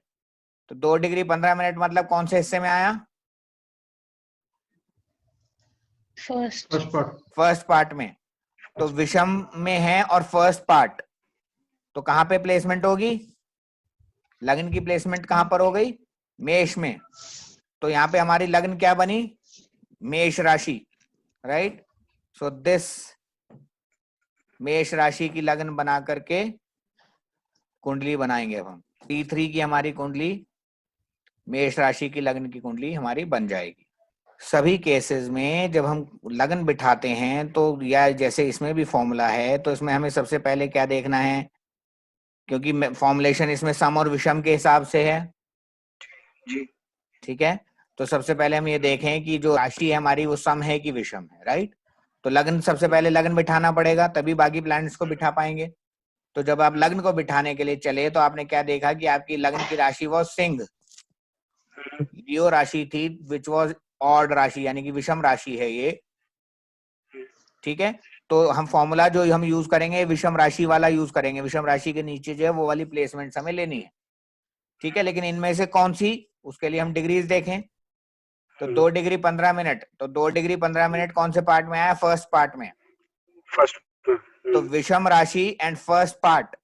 तो 2 डिग्री 15 मिनट मतलब कौन से हिस्से में आया, फर्स्ट पार्ट में। तो विषम में है और फर्स्ट पार्ट, तो कहाँ पे प्लेसमेंट होगी? लग्न की प्लेसमेंट कहाँ पर हो गई? मेष में। तो यहाँ पे हमारी लग्न क्या बनी? मेष राशि, राइट। सो दिस मेष राशि की लग्न बना करके कुंडली बनाएंगे अब हम। P3 की हमारी कुंडली, मेष राशि की लग्न की कुंडली हमारी बन जाएगी। सभी केसेस में जब हम लग्न बिठाते हैं तो, या जैसे इसमें भी फॉर्मूला है, तो इसमें हमें सबसे पहले क्या देखना है, क्योंकि फॉर्मुलेशन इसमें सम और विषम के हिसाब से है जी। ठीक है। तो सबसे पहले हम ये देखें कि जो राशि है हमारी वो सम है कि विषम है, राइट। तो लग्न, सबसे पहले लग्न बिठाना पड़ेगा, तभी बाकी प्लैनेट्स को बिठा पाएंगे। तो जब आप लग्न को बिठाने के लिए चले तो आपने क्या देखा कि आपकी लग्न की राशि वो सिंह, लियो राशि थी, विच वॉज ऑड राशि, यानी कि विषम राशि है ये, ठीक है। तो हम फॉर्मूला जो हम यूज करेंगे विषम राशि वाला यूज करेंगे, विषम राशि के नीचे जो है वो वाली प्लेसमेंट हमें लेनी है, ठीक है। लेकिन इनमें से कौन सी, उसके लिए हम डिग्रीज देखें। तो 2 डिग्री 15 मिनट, तो 2 डिग्री 15 मिनट कौन से पार्ट में आया? फर्स्ट पार्ट में। फर्स्ट। तो विषम राशि and first part,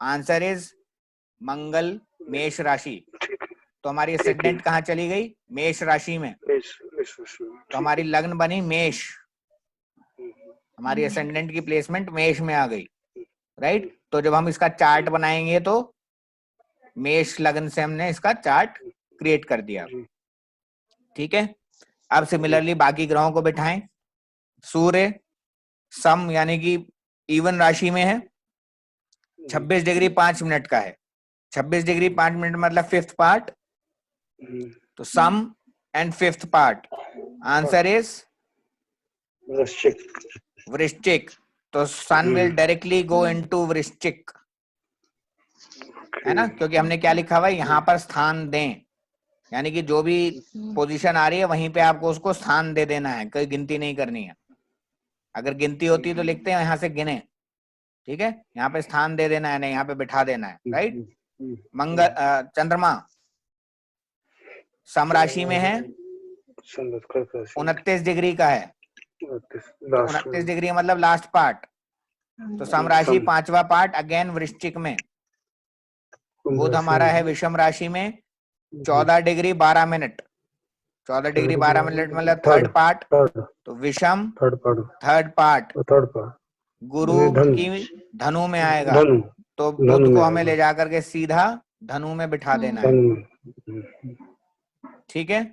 answer is Mangal, Mesh rashi. तो हमारी असेंडेंट कहाँ चली गई? मेष राशि में। तो हमारी लग्न बनी मेष, हमारी असेंडेंट की प्लेसमेंट मेष में आ गई, राइट। तो जब हम इसका चार्ट बनाएंगे तो मेष लग्न से हमने इसका चार्ट क्रिएट कर दिया, ठीक है। अब सिमिलरली बाकी ग्रहों को बिठाएं। सूर्य सम यानी कि इवन राशि में है, 26 डिग्री 5 मिनट का है। 26 डिग्री 5 मिनट मतलब फिफ्थ पार्ट, तो सम and fifth part, answer is Vrishchik. तो sun will directly go into Vrishchik, है ना, क्योंकि हमने क्या लिखा हुआ है यहाँ पर स्थान दें, यानी कि जो भी पोजीशन आ रही है वहीं पे आपको उसको स्थान दे देना है, कोई गिनती नहीं करनी है। अगर गिनती होती तो लिखते हैं यहाँ से गिने, ठीक है। यहाँ पे स्थान दे देना है, नहीं यहाँ पे बिठा देना है, राइट। मंगल चंद्रमा सम राशि में है, 29 डिग्री का है। 29 डिग्री मतलब लास्ट पार्ट, तो सम राशि पांचवा पार्ट अगेन वृश्चिक में। बुध हमारा है विषम राशि में, 14 डिग्री 12 मिनट, 14 डिग्री 12 मिनट मतलब थर्ड पार्ट, तो विषम थर्ड पार्ट। गुरु की धनु में आएगा, तो बुध को हमें ले जाकर के सीधा धनु में बिठा देना है, ठीक है।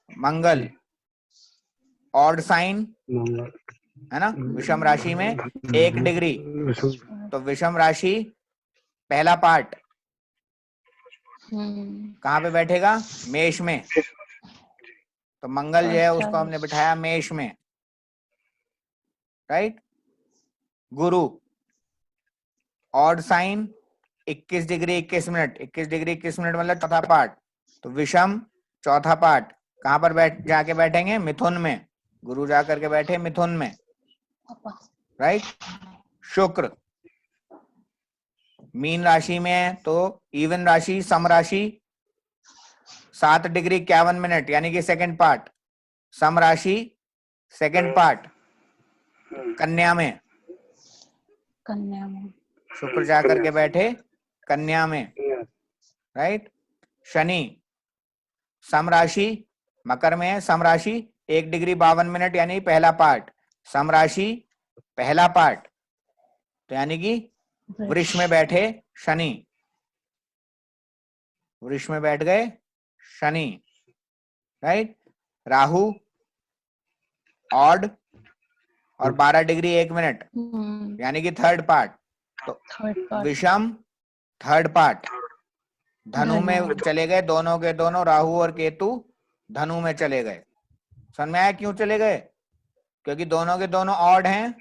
मंगल ऑड साइन है ना, विषम राशि में 1 डिग्री, तो विषम राशि पहला पार्ट कहाँ पे बैठेगा? मेष में। तो मंगल जो है उसको हमने बिठाया मेष में, right. Guru odd sign 21 degree 21 minute, 21 degree 21 minute मतलब चौथा पार्ट, तो विषम चौथा पार्ट कहां पर जाके बैठेंगे? मिथुन में। गुरु जाकर के बैठे मिथुन में, राइट। शुक्र मीन राशि में है, तो इवन राशि सम राशि 7 डिग्री 51 मिनट यानी कि सेकंड पार्ट, सम राशि सेकंड पार्ट कन्या में, शुक्र जाकर के बैठे कन्या में, राइट। शनि सम राशि मकर में है, सम राशि 1 डिग्री 52 मिनट यानी पहला पार्ट, सम राशि पहला पार्ट, तो यानी कि वृष में बैठे शनि, वृष में बैठ गए शनि, राइट। राहु ऑड और 12 डिग्री 1 मिनट यानी कि थर्ड पार्ट, तो विषम थर्ड पार्ट धनु में चले गए, दोनों के दोनों राहु और केतु धनु में चले गए। समझ में आया क्यों चले गए? क्योंकि दोनों के दोनों ऑड हैं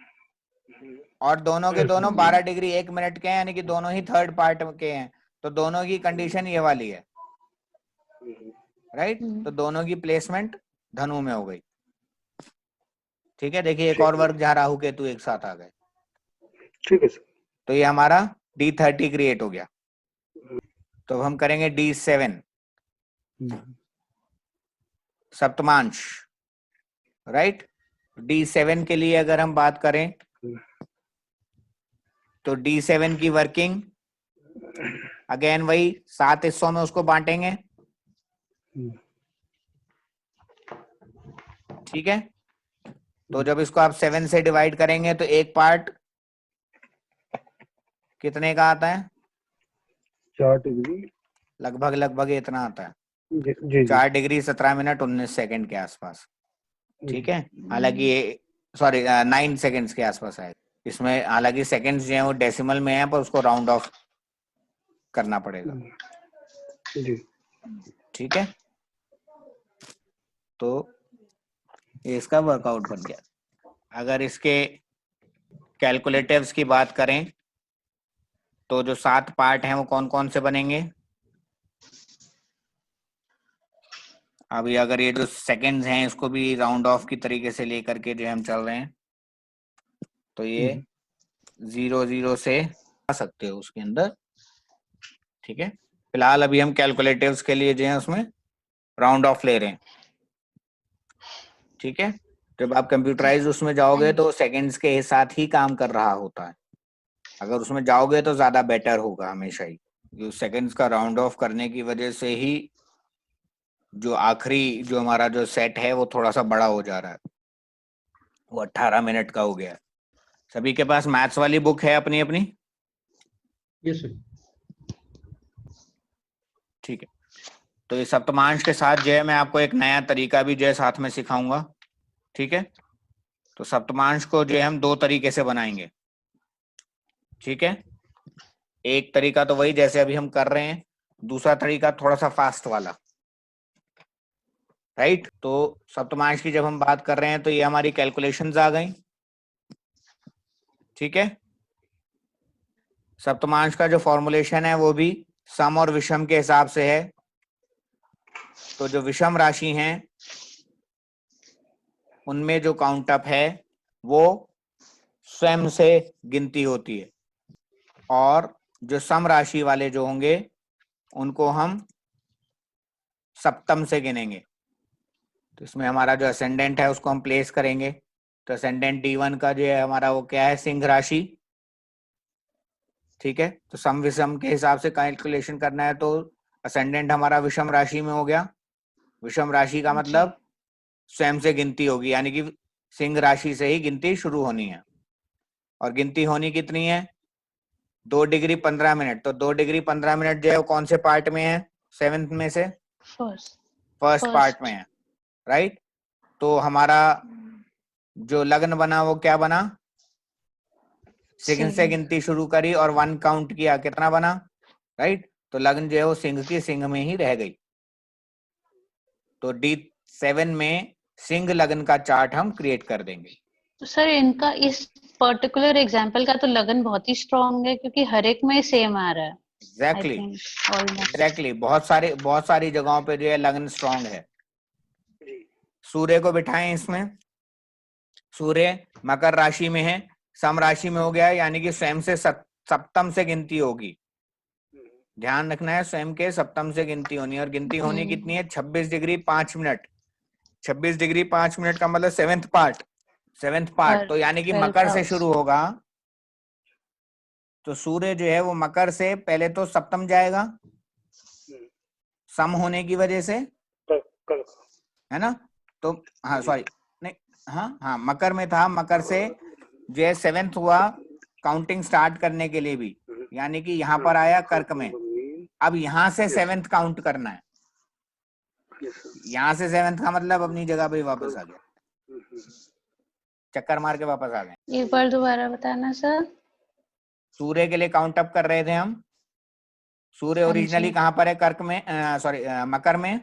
और दोनों के दोनों 12 डिग्री 1 मिनट के हैं, यानी कि दोनों ही थर्ड पार्ट के हैं, तो दोनों की कंडीशन ये वाली है, राइट। तो दोनों की प्लेसमेंट धनु में हो गई, ठीक है। देखिए एक और वर्ग जहां राहु केतु एक साथ आ गए, ठीक है सर। तो ये हमारा D30 क्रिएट हो गया। तो हम करेंगे D7 सप्तमांश, राइट। D7 के लिए अगर हम बात करें तो D7 की वर्किंग अगेन वही 7 हिस्सों में उसको बांटेंगे, ठीक है। तो जब इसको आप 7 से डिवाइड करेंगे तो एक पार्ट कितने का आता है? 4 डिग्री लगभग इतना आता है, जी जी 4 डिग्री 17 मिनट 19 सेकंड के आसपास, ठीक है। हालांकि ये सॉरी 9 सेकंड्स के आसपास है इसमें, हालांकि सेकंड्स जो है वो डेसिमल में है, पर उसको राउंड ऑफ करना पड़ेगा, जी। ठीक है। तो ये इसका वर्कआउट बन गया। अगर इसके कैलकुलेटिव्स की बात करें तो जो 7 पार्ट हैं वो कौन कौन से बनेंगे? अभी अगर ये जो सेकंड्स हैं इसको भी राउंड ऑफ की तरीके से लेकर के जो हम चल रहे हैं, तो ये 0 से आ सकते हो उसके अंदर, ठीक है। फिलहाल अभी हम कैलकुलेटिव्स के लिए जो है उसमें राउंड ऑफ ले रहे हैं, ठीक है। जब आप कंप्यूटराइज उसमें जाओगे तो सेकंड्स के साथ ही काम कर रहा होता है, अगर उसमें जाओगे तो ज्यादा बेटर होगा हमेशा ही, जो सेकंड्स का राउंड ऑफ करने की वजह से ही जो आखिरी जो हमारा जो सेट है वो थोड़ा सा बड़ा हो जा रहा है, वो 18 मिनट का हो गया। सभी के पास मैथ्स वाली बुक है अपनी अपनी? Yes sir. ठीक है। तो ये सप्तमांश के साथ जो है मैं आपको एक नया तरीका भी जो है साथ में सिखाऊंगा, ठीक है। तो सप्तमांश को जो है हम 2 तरीके से बनाएंगे, ठीक है। एक तरीका तो वही जैसे अभी हम कर रहे हैं, दूसरा तरीका थोड़ा सा फास्ट वाला, राइट। तो सप्तमांश की जब हम बात कर रहे हैं तो ये हमारी कैलकुलेशंस आ गई, ठीक है। सप्तमांश का जो फॉर्मुलेशन है वो भी सम और विषम के हिसाब से है। तो जो विषम राशि हैं उनमें जो काउंट अप है वो स्वयं से गिनती होती है, और जो सम राशि वाले जो होंगे उनको हम सप्तम से गिनेंगे। तो इसमें हमारा जो असेंडेंट है उसको हम प्लेस करेंगे, तो असेंडेंट D1 का जो है हमारा वो क्या है? सिंह राशि, ठीक है। तो सम विषम के हिसाब से कैलकुलेशन करना है, तो असेंडेंट हमारा विषम राशि में हो गया। विषम राशि का मतलब स्वयं से गिनती होगी, यानी कि सिंह राशि से ही गिनती शुरू होनी है, और गिनती होनी कितनी है? 2 डिग्री 15 मिनट। तो 2 डिग्री 15 मिनट जो है वो कौन से पार्ट में है? 7th में से फर्स्ट पार्ट में है, राइट। तो हमारा जो लग्न बना वो क्या बना? सिंह से गिनती शुरू करी और 1 काउंट किया, कितना बना? राइट। तो लग्न जो है वो सिंह की सिंह में ही रह गई। तो D7 में सिंह लग्न का चार्ट हम क्रिएट कर देंगे। तो सर इनका इस पर्टिकुलर एग्जांपल का तो लगन बहुत ही स्ट्रांग है, क्योंकि हर एक में सेम आ रहा है। एग्जैक्टली बहुत सारी जगहों पे जो है लग्न स्ट्रांग है। सूर्य को बिठाएं इसमें, सूर्य मकर राशि में है, सम राशि में हो गया, यानी कि स्वयं से सप्तम से गिनती होगी। ध्यान रखना है, स्वयं के सप्तम से गिनती होनी है, और गिनती होनी कितनी है? 26 डिग्री 5 मिनट। 26 डिग्री 5 मिनट का मतलब 7th पार्ट। तो यानी कि मकर से शुरू होगा, तो सूर्य जो है वो मकर से पहले तो सप्तम जाएगा, सम होने की वजह से, है ना। तो हाँ सॉरी नहीं, हाँ मकर में था, मकर से जो है 7th हुआ काउंटिंग स्टार्ट करने के लिए भी, यानी कि यहाँ पर आया कर्क में। अब यहाँ से 7th काउंट करना है, यहाँ से 7th का मतलब अपनी जगह पे वापस आ गया, चक्कर मार के वापस आ गए। एक बार दोबारा बताना सर। सूर्य के लिए काउंट अप कर रहे थे हम। सूर्य ओरिजिनली कहाँ पर है? कर्क में, सॉरी मकर में।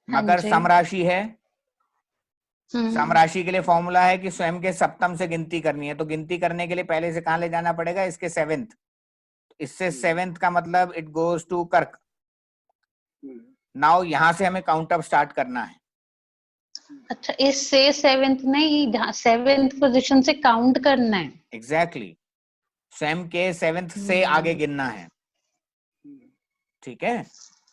मकर सम राशि है। सम राशि के लिए फॉर्मूला है कि स्वयं के सप्तम से गिनती करनी है, तो गिनती करने के लिए पहले से कहाँ ले जाना पड़ेगा? इसके 7th। इससे 7th का मतलब इट गोज टू कर्क। नाउ यहाँ से हमें काउंट अप स्टार्ट करना है। अच्छा, इससे 7th नहीं, 7th पोजीशन से काउंट करना है। एग्जैक्टली स्वयं के 7th से आगे गिनना है, ठीक है।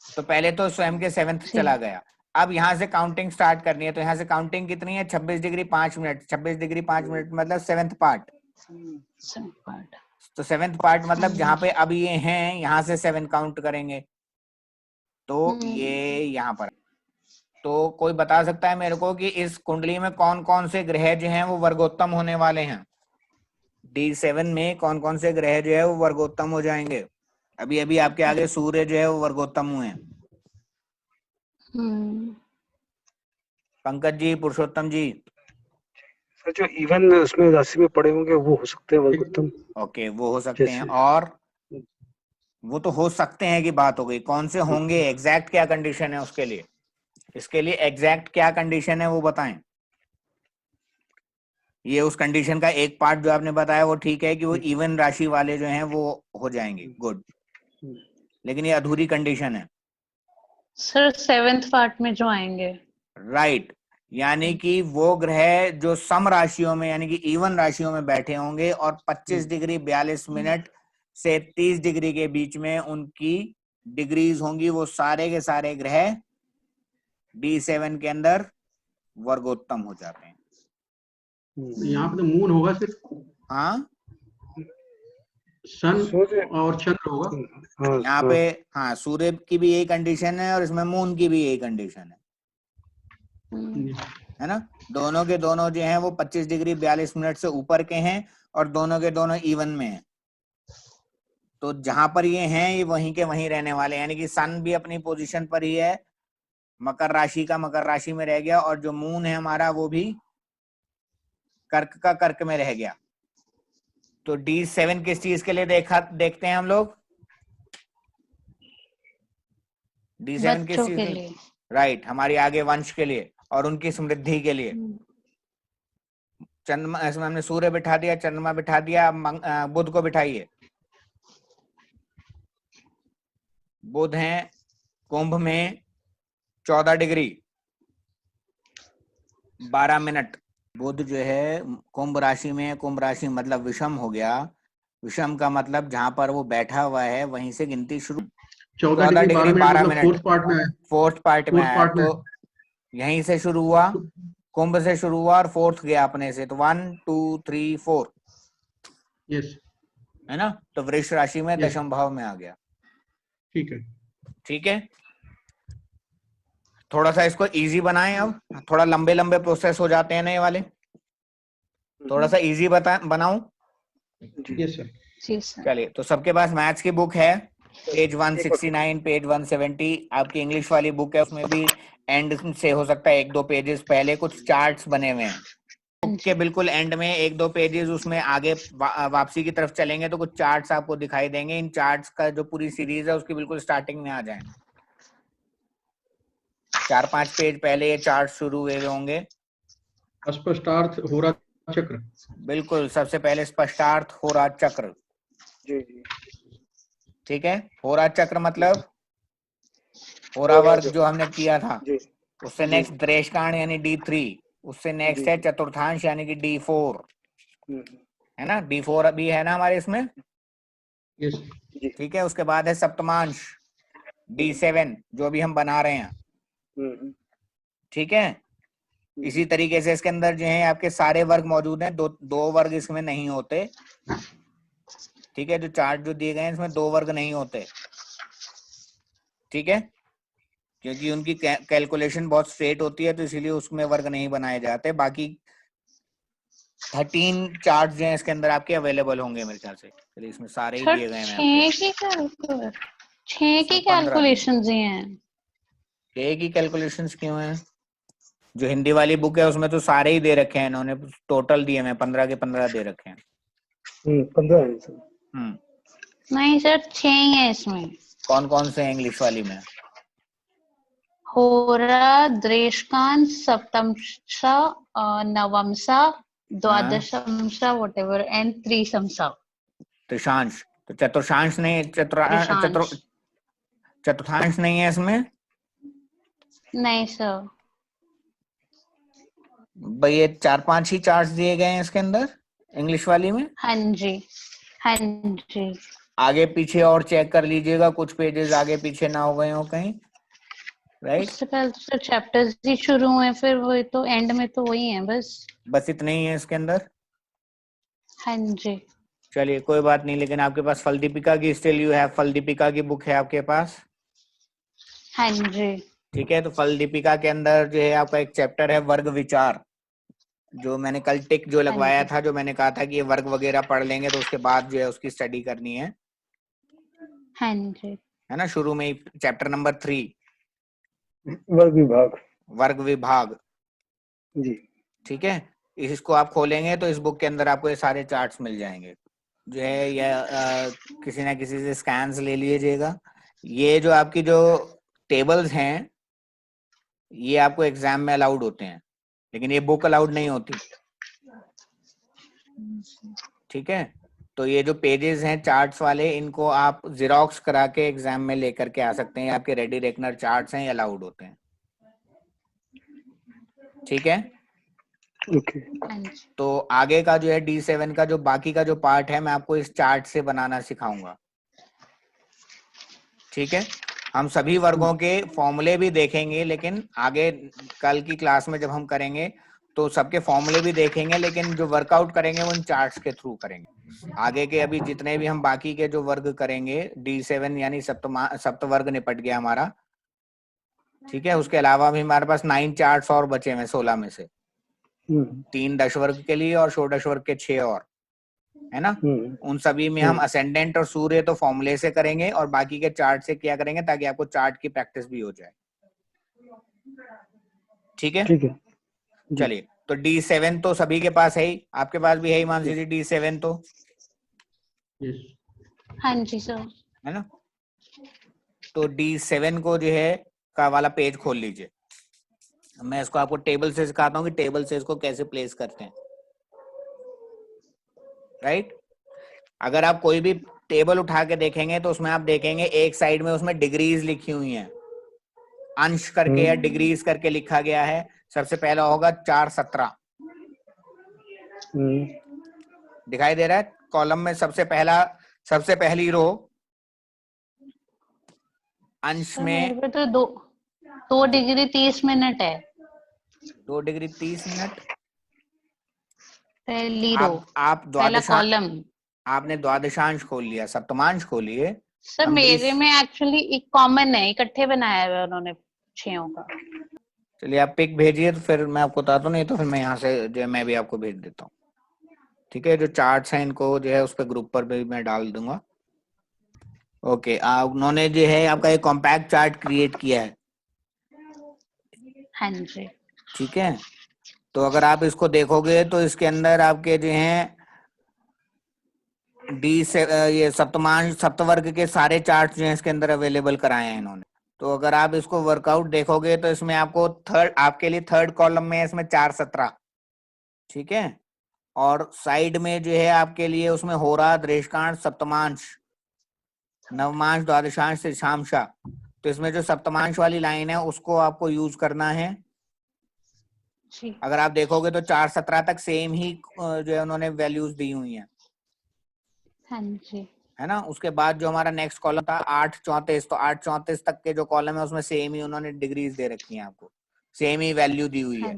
तो पहले तो स्वयं के 7th चला गया, अब यहाँ से काउंटिंग स्टार्ट करनी है। तो यहाँ से काउंटिंग कितनी है? 26 डिग्री 5 मिनट। 26 डिग्री 5 मिनट मतलब 7th पार्ट, पार्ट। तो 7th पार्ट मतलब जहां पे अब ये हैं, यहाँ से 7 काउंट करेंगे तो ये यहाँ पर। तो कोई बता सकता है मेरे को कि इस कुंडली में कौन कौन से ग्रह जो हैं वो वर्गोत्तम होने वाले हैं? D7 में कौन कौन से ग्रह जो है वो वर्गोत्तम हो जाएंगे? अभी अभी आपके आगे सूर्य जो है वो वर्गोत्तम हुए हैं। पंकज जी, पुरुषोत्तम जी। सर जो इवन उसमें राशि में पड़े होंगे वो हो सकते हैं वर्गोत्तम। ओके, वो हो सकते हैं। और वो तो हो सकते हैं की बात हो गई, कौन से होंगे, एग्जैक्ट क्या कंडीशन है उसके लिए? इसके लिए एग्जैक्ट क्या कंडीशन है वो बताएं। ये उस कंडीशन का एक पार्ट जो आपने बताया वो ठीक है कि वो इवन राशि वाले जो हैं वो हो जाएंगे, गुड। लेकिन ये अधूरी कंडीशन है सर 7th पार्ट में जो आएंगे। राइट। यानी कि वो ग्रह जो सम राशियों में यानी कि इवन राशियों में बैठे होंगे और 25 डिग्री 42 मिनट से 30 डिग्री के बीच में उनकी डिग्रीज होंगी, वो सारे के सारे ग्रह D7 के अंदर वर्गोत्तम हो जाते हैं। यहाँ पे तो मून होगा सिर्फ, हाँ, सन और चंद्र होगा यहाँ पे। हाँ, सूर्य की भी यही कंडीशन है और इसमें मून की भी यही कंडीशन है ना। दोनों के दोनों जो हैं वो 25 डिग्री 42 मिनट से ऊपर के हैं और दोनों के दोनों इवन में हैं। तो जहां पर ये हैं ये वहीं के वहीं रहने वाले, यानी कि सन भी अपनी पोजीशन पर ही है, मकर राशि का मकर राशि में रह गया, और जो मून है हमारा वो भी कर्क का कर्क में रह गया। तो D7 किस चीज के लिए देखते हैं हम लोग? D7 किस चीज के लिए? राइट, हमारी आगे वंश के लिए और उनकी समृद्धि के लिए। चंद्रमा, इसमें हमने सूर्य बिठा दिया, चंद्रमा बिठा दिया, बुध को बिठाइए। बुध है कुंभ में 14 डिग्री 12 मिनट। बुध जो है कुंभ राशि में, कुंभ राशि मतलब विषम हो गया। विषम का मतलब जहां पर वो बैठा हुआ है वहीं से गिनती शुरू। 14 डिग्री 12 मिनट फोर्थ पार्ट में आया, तो यहीं से शुरू हुआ, कुंभ से शुरू हुआ और फोर्थ गया अपने से, तो 1 2 3 4 यस है ना। तो वृष राशि में दशम भाव में आ गया। ठीक है, ठीक है, थोड़ा सा इसको इजी बनाएं। अब थोड़ा लंबे लंबे प्रोसेस हो जाते हैं ना ये वाले, थोड़ा सा इजी बनाऊं। Yes sir. चलिए, तो सबके पास मैथ्स की बुक है, पेज 169 पेज 170 आपकी इंग्लिश वाली बुक है, उसमें भी एंड से हो सकता है 1-2 पेजेस पहले कुछ चार्ट्स बने हुए हैं। बुक के बिल्कुल एंड में 1-2 पेजेस उसमें आगे वापसी की तरफ चलेंगे तो कुछ चार्ट्स आपको दिखाई देंगे। इन चार्ट्स का जो पूरी सीरीज है उसकी बिल्कुल स्टार्टिंग में आ जाए, 4-5 पेज पहले ये चार्ट शुरू हुए होंगे। स्पष्टार्थ होरा चक्र, बिल्कुल, सबसे पहले स्पष्टार्थ होरा चक्र। ठीक है, होरा चक्र मतलब होरा वर्ग जो हमने किया था, उससे नेक्स्ट द्रेशकांड यानी D3, उससे नेक्स्ट है चतुर्थांश यानी कि D4, है ना। D4 अभी है ना हमारे इसमें। यस ठीक है, उसके बाद है सप्तमांश D7 जो अभी हम बना रहे हैं। ठीक है, इसी तरीके से इसके अंदर जो है आपके सारे वर्ग मौजूद हैं, दो वर्ग इसमें नहीं होते। ठीक है, जो चार्ट जो दिए गए हैं इसमें 2 वर्ग नहीं होते। ठीक है, क्योंकि उनकी कैलकुलेशन बहुत स्ट्रेट होती है तो इसीलिए उसमें वर्ग नहीं बनाए जाते। बाकी 13 चार्ट जो हैं इसके अंदर आपके अवेलेबल होंगे मेरे ख्याल से। चलिए, इसमें सारे ही दिए गए हैं आपको। 6 की कैलकुलेशंस हैं। 6 की कैलकुलेशंस क्यों हैं? जो हिंदी वाली बुक है उसमें तो सारे ही दे रखे हैं, इन्होंने टोटल दिए हैं 15 के 15 दे रखे हैं। 15 है सर। नहीं सर, 6 ही है इसमें। कौन कौन से हैं इंग्लिश वाली में? होरा, द्रेशकांत, सप्तमसा, नवमसा, द्वादशमसा, व्हाटएवर, एंड त्रिशंसा। त्रिशांश, तो चतुर्थांश नहीं, चतुर्थांश नहीं है इसमें। नहीं सर, भाई ये 4-5 ही चार्ट्स दिए गए हैं इसके अंदर इंग्लिश वाली में। हाँ जी, हाँ जी। आगे पीछे और चेक कर लीजिएगा, कुछ पेजेस आगे पीछे ना हो गए हो कहीं, राइट। उससे पहले तो सर चैप्टर्स ही शुरू हुए, फिर वही तो एंड में तो वही है बस इतने ही है इसके अंदर। हाँ जी। चलिए कोई बात नहीं, लेकिन आपके पास फल दीपिका की स्टिल यू हैव, फल दीपिका की बुक है आपके पास? हाँ जी। ठीक है, तो फल दीपिका के अंदर जो है आपका एक चैप्टर है वर्ग विचार, जो मैंने कल टिक जो लगवाया था, जो मैंने कहा था कि ये वर्ग वगैरह पढ़ लेंगे तो उसके बाद जो है उसकी स्टडी करनी है हाँ जी। है ना, शुरू में ही चैप्टर नंबर 3 वर्ग विभाग। वर्ग विभाग। जी। ठीक है, इसको आप खोलेंगे तो इस बुक के अंदर आपको ये सारे चार्ट्स मिल जाएंगे, जो है ये किसी ना किसी से स्कैन्स ले लीजिएगा। ये जो आपकी जो टेबल्स हैं ये आपको एग्जाम में अलाउड होते हैं, लेकिन ये बुक अलाउड नहीं होती। ठीक है, तो ये जो पेजेस हैं चार्ट्स वाले, इनको आप जेरोक्स करा के एग्जाम में लेकर के आ सकते हैं, आपके रेडी रेकनर चार्ट्स हैं, ये अलाउड होते हैं। ठीक है, ओके। हाँ जी। तो आगे का जो है D7 का जो बाकी का जो पार्ट है मैं आपको इस चार्ट से बनाना सिखाऊंगा। ठीक है, हम सभी वर्गों के फॉर्मूले भी देखेंगे, लेकिन आगे कल की क्लास में जब हम करेंगे तो सबके फॉर्मूले भी देखेंगे, लेकिन जो वर्कआउट करेंगे वो इन चार्ट्स के थ्रू करेंगे। आगे के अभी जितने भी हम बाकी के जो वर्ग करेंगे, D7 यानी सप्तवर्ग निपट गया हमारा। ठीक है, उसके अलावा भी हमारे पास 9 चार्ट्स और बचे हैं 16 में से, 3 दशवर्ग के लिए और षोडश वर्ग के 6 और, है ना। उन सभी में हम असेंडेंट और सूर्य तो फॉर्मूले से करेंगे और बाकी के चार्ट से क्या करेंगे, ताकि आपको चार्ट की प्रैक्टिस भी हो जाए। ठीक है, ठीक है। चलिए, तो D7 तो सभी के पास है ही, आपके पास भी है ही मानसी जी D7 तो? यस। हाँ जी सर। है ना, तो D7 को जो है का वाला पेज खोल लीजिए। मैं इसको आपको टेबल से सिखाता हूँ कि टेबल से इसको कैसे प्लेस करते हैं। राइट, अगर आप कोई भी टेबल उठा के देखेंगे तो उसमें आप देखेंगे एक साइड में उसमें डिग्रीज लिखी हुई हैं, अंश करके या डिग्रीज करके लिखा गया है। सबसे पहला होगा 417, दिखाई दे रहा है कॉलम में, सबसे पहली रो अंश सर में। मेरे पे तो 2 डिग्री 30 मिनट है 2 डिग्री 30 मिनट। पहली रो, आप पहला कॉलम। आपने द्वादशांश खोल लिया, सप्तमांश खोलिए। सर मेरे में एक्चुअली एक कॉमन है, इकट्ठे बनाया हुआ है उन्होंने 6 का। चलिए आप पिक भेजिए तो फिर मैं आपको बताता हूँ, नहीं तो फिर मैं यहाँ से जो है मैं भी आपको भेज देता हूँ। ठीक है, जो चार्ट्स हैं इनको जो है उस पर ग्रुप पर भी मैं डाल दूंगा। ओके, उन्होंने जो है आपका एक कॉम्पैक्ट चार्ट क्रिएट किया है। हाँ जी। ठीक है, तो अगर आप इसको देखोगे तो इसके अंदर आपके जो हैं डी से ये सप्तवर्ग के सारे चार्ट जो हैं इसके अंदर अवेलेबल कराए हैं इन्होंने। तो अगर आप इसको वर्कआउट देखोगे तो इसमें आपको आपके लिए थर्ड कॉलम में है इसमें 417। ठीक है, और साइड में जो है आपके लिए उसमें होरा, दृष्टांत, सप्तमांश, नवमांश, द्वादशांश, दशांशा। तो इसमें जो सप्तमांश वाली लाइन है उसको आपको यूज करना है। अगर आप देखोगे तो 417 तक सेम ही जो है उन्होंने वैल्यूज दी हुई हैं। हाँ जी। है ना, उसके बाद जो हमारा नेक्स्ट कॉलम था 834, तो 834 तक के जो कॉलम है उसमें सेम ही उन्होंने डिग्रीज दे रखी हैं, आपको सेम ही वैल्यू दी हुई है।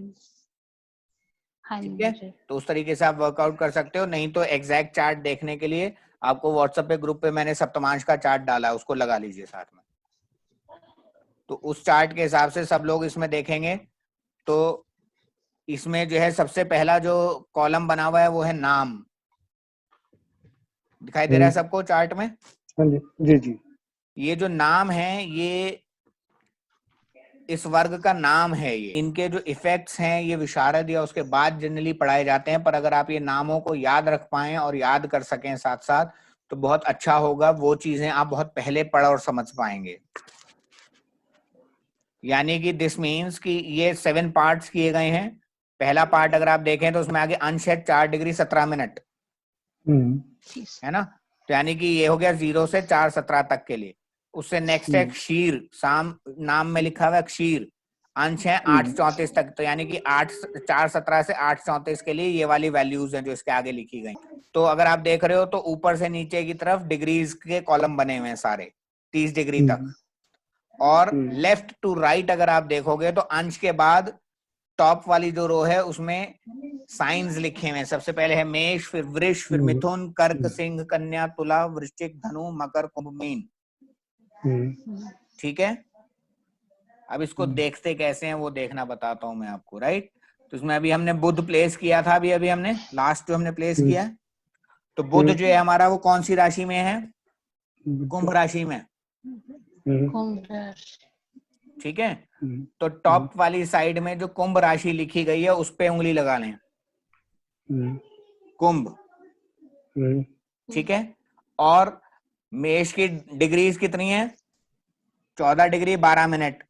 हाँ ठीक है, जी। तो उस तरीके से आप वर्कआउट कर सकते हो। नहीं तो एग्जैक्ट चार्ट देखने के लिए आपको व्हाट्सएप पे ग्रुप पे मैंने सप्तमांश का चार्ट डाला है, उसको लगा लीजिए साथ में। तो उस चार्ट के हिसाब से सब लोग इसमें देखेंगे तो इसमें जो है सबसे पहला जो कॉलम बना हुआ है वो है नाम। दिखाई दे रहा है सबको चार्ट में? हाँ जी। जी जी। ये जो नाम है ये इस वर्ग का नाम है। ये इनके जो इफेक्ट्स हैं ये विशारद या उसके बाद जनरली पढ़ाए जाते हैं, पर अगर आप ये नामों को याद रख पाएं और याद कर सकें साथ साथ तो बहुत अच्छा होगा। वो चीजें आप बहुत पहले पढ़ और समझ पाएंगे। यानी कि दिस मीन्स कि ये 7 पार्ट्स किए गए हैं। पहला पार्ट अगर आप देखें तो उसमें आगे अंश है 4 डिग्री 17 मिनट, है ना। तो यानी कि ये हो गया 0 से 417 तक के लिए। उससे नेक्स्ट है क्षीर, नाम में लिखा हुआ है क्षीर, अंश है 834 तक। तो यानी कि 417 से 834 के लिए ये वाली वैल्यूज हैं जो इसके आगे लिखी गई। तो अगर आप देख रहे हो तो ऊपर से नीचे की तरफ डिग्रीज के कॉलम बने हुए हैं सारे 30 डिग्री तक। और लेफ्ट टू राइट अगर आप देखोगे तो अंश के बाद टॉप वाली जो रो है उसमें साइंस लिखे हुए हैं। सबसे पहले है मेष, फिर वृष, फिर मिथुन, कर्क, सिंह, कन्या, तुला, वृश्चिक, धनु, मकर, कुंभ, मीन। ठीक है, अब इसको देखते कैसे हैं वो देखना बताता हूं मैं आपको। राइट, तो इसमें अभी हमने बुध प्लेस किया था, अभी अभी हमने लास्ट जो हमने प्लेस किया है, तो बुध जो है हमारा वो कौन सी राशि में है? कुंभ राशि में। ठीक है, तो टॉप वाली साइड में जो कुंभ राशि लिखी गई है उस पे उंगली लगा लें, कुंभ। ठीक है, और मेष की डिग्रीज कितनी है? 14 डिग्री 12 मिनट।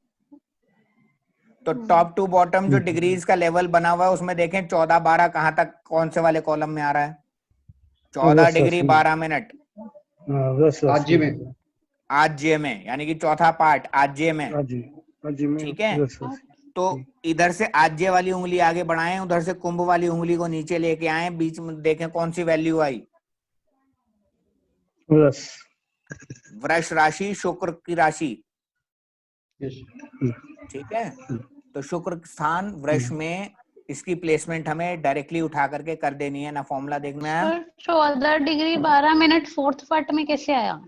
तो टॉप टू बॉटम जो डिग्रीज का लेवल बना हुआ है उसमें देखें 14 12 कहां तक, कौन से वाले कॉलम में आ रहा है? 14 डिग्री 12 मिनट आज्य में, आज्य में, यानी कि चौथा पार्ट आज्य में। ठीक है, तो इधर से आज्य वाली उंगली आगे बढ़ाएं, उधर से कुंभ वाली उंगली को नीचे लेके आए, बीच में देखें कौन सी वैल्यू आई? वृष राशि, शुक्र की राशि। ठीक है, तो शुक्र स्थान वृष में इसकी प्लेसमेंट हमें डायरेक्टली उठा करके कर देनी है ना, फॉर्मूला देखना है। 14 डिग्री 12 मिनट फोर्थ पार्ट में कैसे आया?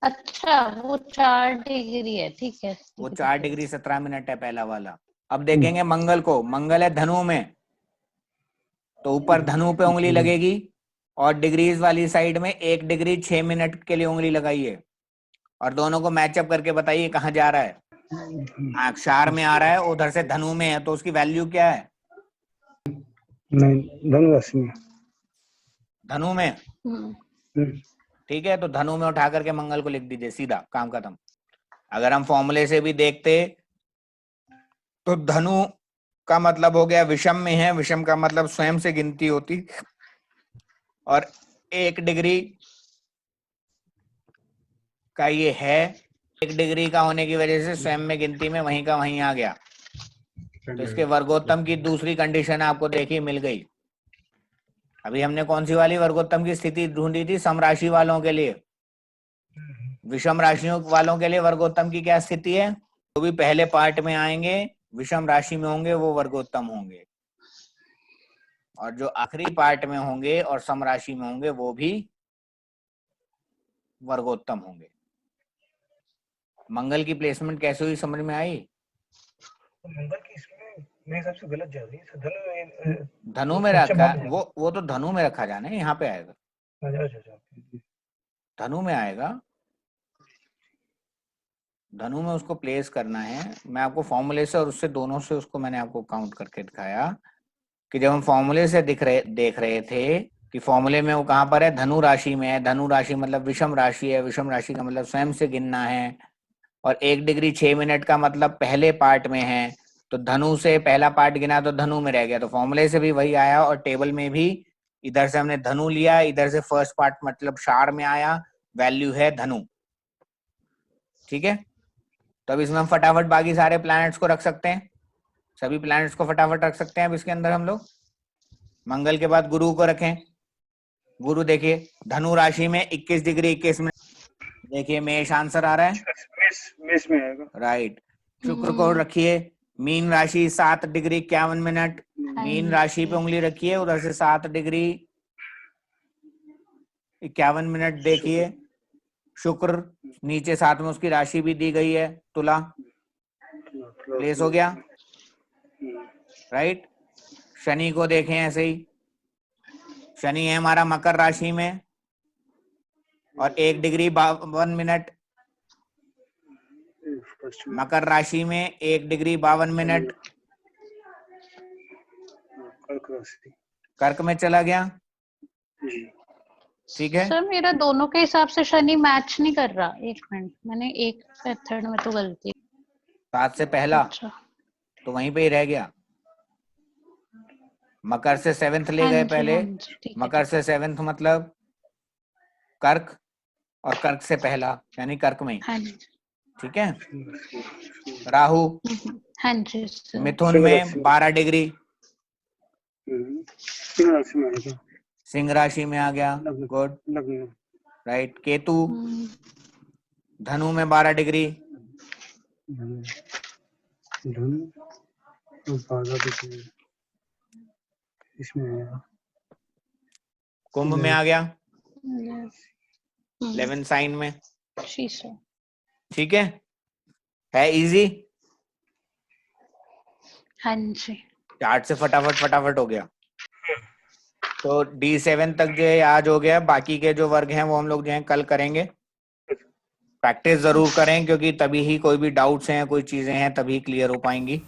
अच्छा, वो 4 डिग्री है। ठीक है, वो 4 डिग्री 17 मिनट है पहला वाला। अब देखेंगे मंगल को, मंगल है धनु में, तो ऊपर धनु पे उंगली लगेगी और डिग्रीज वाली साइड में 1 डिग्री 6 मिनट के लिए उंगली लगाइए और दोनों को मैचअप करके बताइए कहाँ जा रहा है। अक्षार में आ रहा है, उधर से धनु में है, तो उसकी वैल्यू क्या है? धनु राशि में, धनु में। ठीक है, तो धनु में उठा करके मंगल को लिख दीजिए, सीधा काम खत्म। अगर हम फॉर्मूले से भी देखते तो धनु का मतलब हो गया विषम में है, विषम का मतलब स्वयं से गिनती होती, और 1 डिग्री का ये है, 1 डिग्री का होने की वजह से स्वयं में गिनती में वहीं का वहीं आ गया। तो इसके वर्गोत्तम की दूसरी कंडीशन आपको देखिए मिल गई। अभी हमने कौन सी वाली वर्गोत्तम की स्थिति ढूंढी थी? समराशि वालों के लिए। विषम राशियों वालों के लिए वर्गोत्तम की क्या स्थिति है? तो भी पहले पार्ट में आएंगे विषम राशि में होंगे वो वर्गोत्तम होंगे, और जो आखिरी पार्ट में होंगे और समराशि में होंगे वो भी वर्गोत्तम होंगे। मंगल की प्लेसमेंट कैसे हुई, समझ में आई? मंगल की इसमें मेरे हिसाब से गलत जा रही है। धनु में रखा, वो तो धनु में रखा जाना है, यहाँ पे आएगा, धनु में आएगा, धनु में उसको प्लेस करना है। मैं आपको फॉर्मूले से और उससे दोनों से उसको मैंने आपको काउंट करके दिखाया कि जब हम फॉर्मूले से देख रहे थे कि फॉर्मूले में वो कहाँ पर है? धनु राशि में है। धनु राशि मतलब विषम राशि है, विषम राशि का मतलब स्वयं से गिनना है, और 1 डिग्री 6 मिनट का मतलब पहले पार्ट में है, तो धनु से पहला पार्ट गिना तो धनु में रह गया, तो फॉर्मूले से भी वही आया और टेबल में भी इधर से हमने धनु लिया, इधर से फर्स्ट पार्ट मतलब शार में आया, वैल्यू है धनु। ठीक है, तो अब इसमें हम फटाफट बाकी सारे प्लैनेट्स को रख सकते हैं, सभी प्लैनेट्स को फटाफट रख सकते हैं अब इसके अंदर हम लोग। मंगल के बाद गुरु को रखें। गुरु देखिए धनु राशि में 21 डिग्री 21 मिनट, देखिए मेष आंसर आ रहा है, मेष में आएगा। राइट। शुक्र को रखिए मीन राशि 7 डिग्री 51 मिनट, मीन राशि पे उंगली रखिए, उधर से 7 डिग्री 51 मिनट देखिए। शुक्र नीचे साथ में उसकी राशि भी दी गई है, तुला, प्लेस हो गया, राइट। शनि को देखें ऐसे ही, शनि है हमारा मकर राशि में और 1 डिग्री 52 मिनट, मकर राशि में 1 डिग्री 52 मिनट, कर्क में चला गया। ठीक है सर, मेरा दोनों के हिसाब से शनि मैच नहीं कर रहा। 1 मिनट, मैंने एक मेथड में तो गलती। 7 से पहला अच्छा, तो वहीं पे ही रह गया। मकर से 7th ले गए पहले, मकर से 7th मतलब कर्क, और कर्क से पहला यानी कर्क में। ठीक है, राहु हाँ जी मिथुन में 12 डिग्री, सिंह राशि में आ गया, गुड, राइट। केतु धनु में 12 डिग्री, बाधा कितनी इसमें है? कुंभ में आ गया, Yes. 11 साइन में। शीशा। ठीक है इजी। हाँ जी। चार्ट से फटाफट हो गया। तो D7 तक जो है आज हो गया, बाकी के जो वर्ग हैं वो हम लोग जो है कल करेंगे। प्रैक्टिस जरूर करें, क्योंकि तभी ही कोई भी डाउट्स हैं, कोई चीजें हैं, तभी क्लियर हो पाएंगी।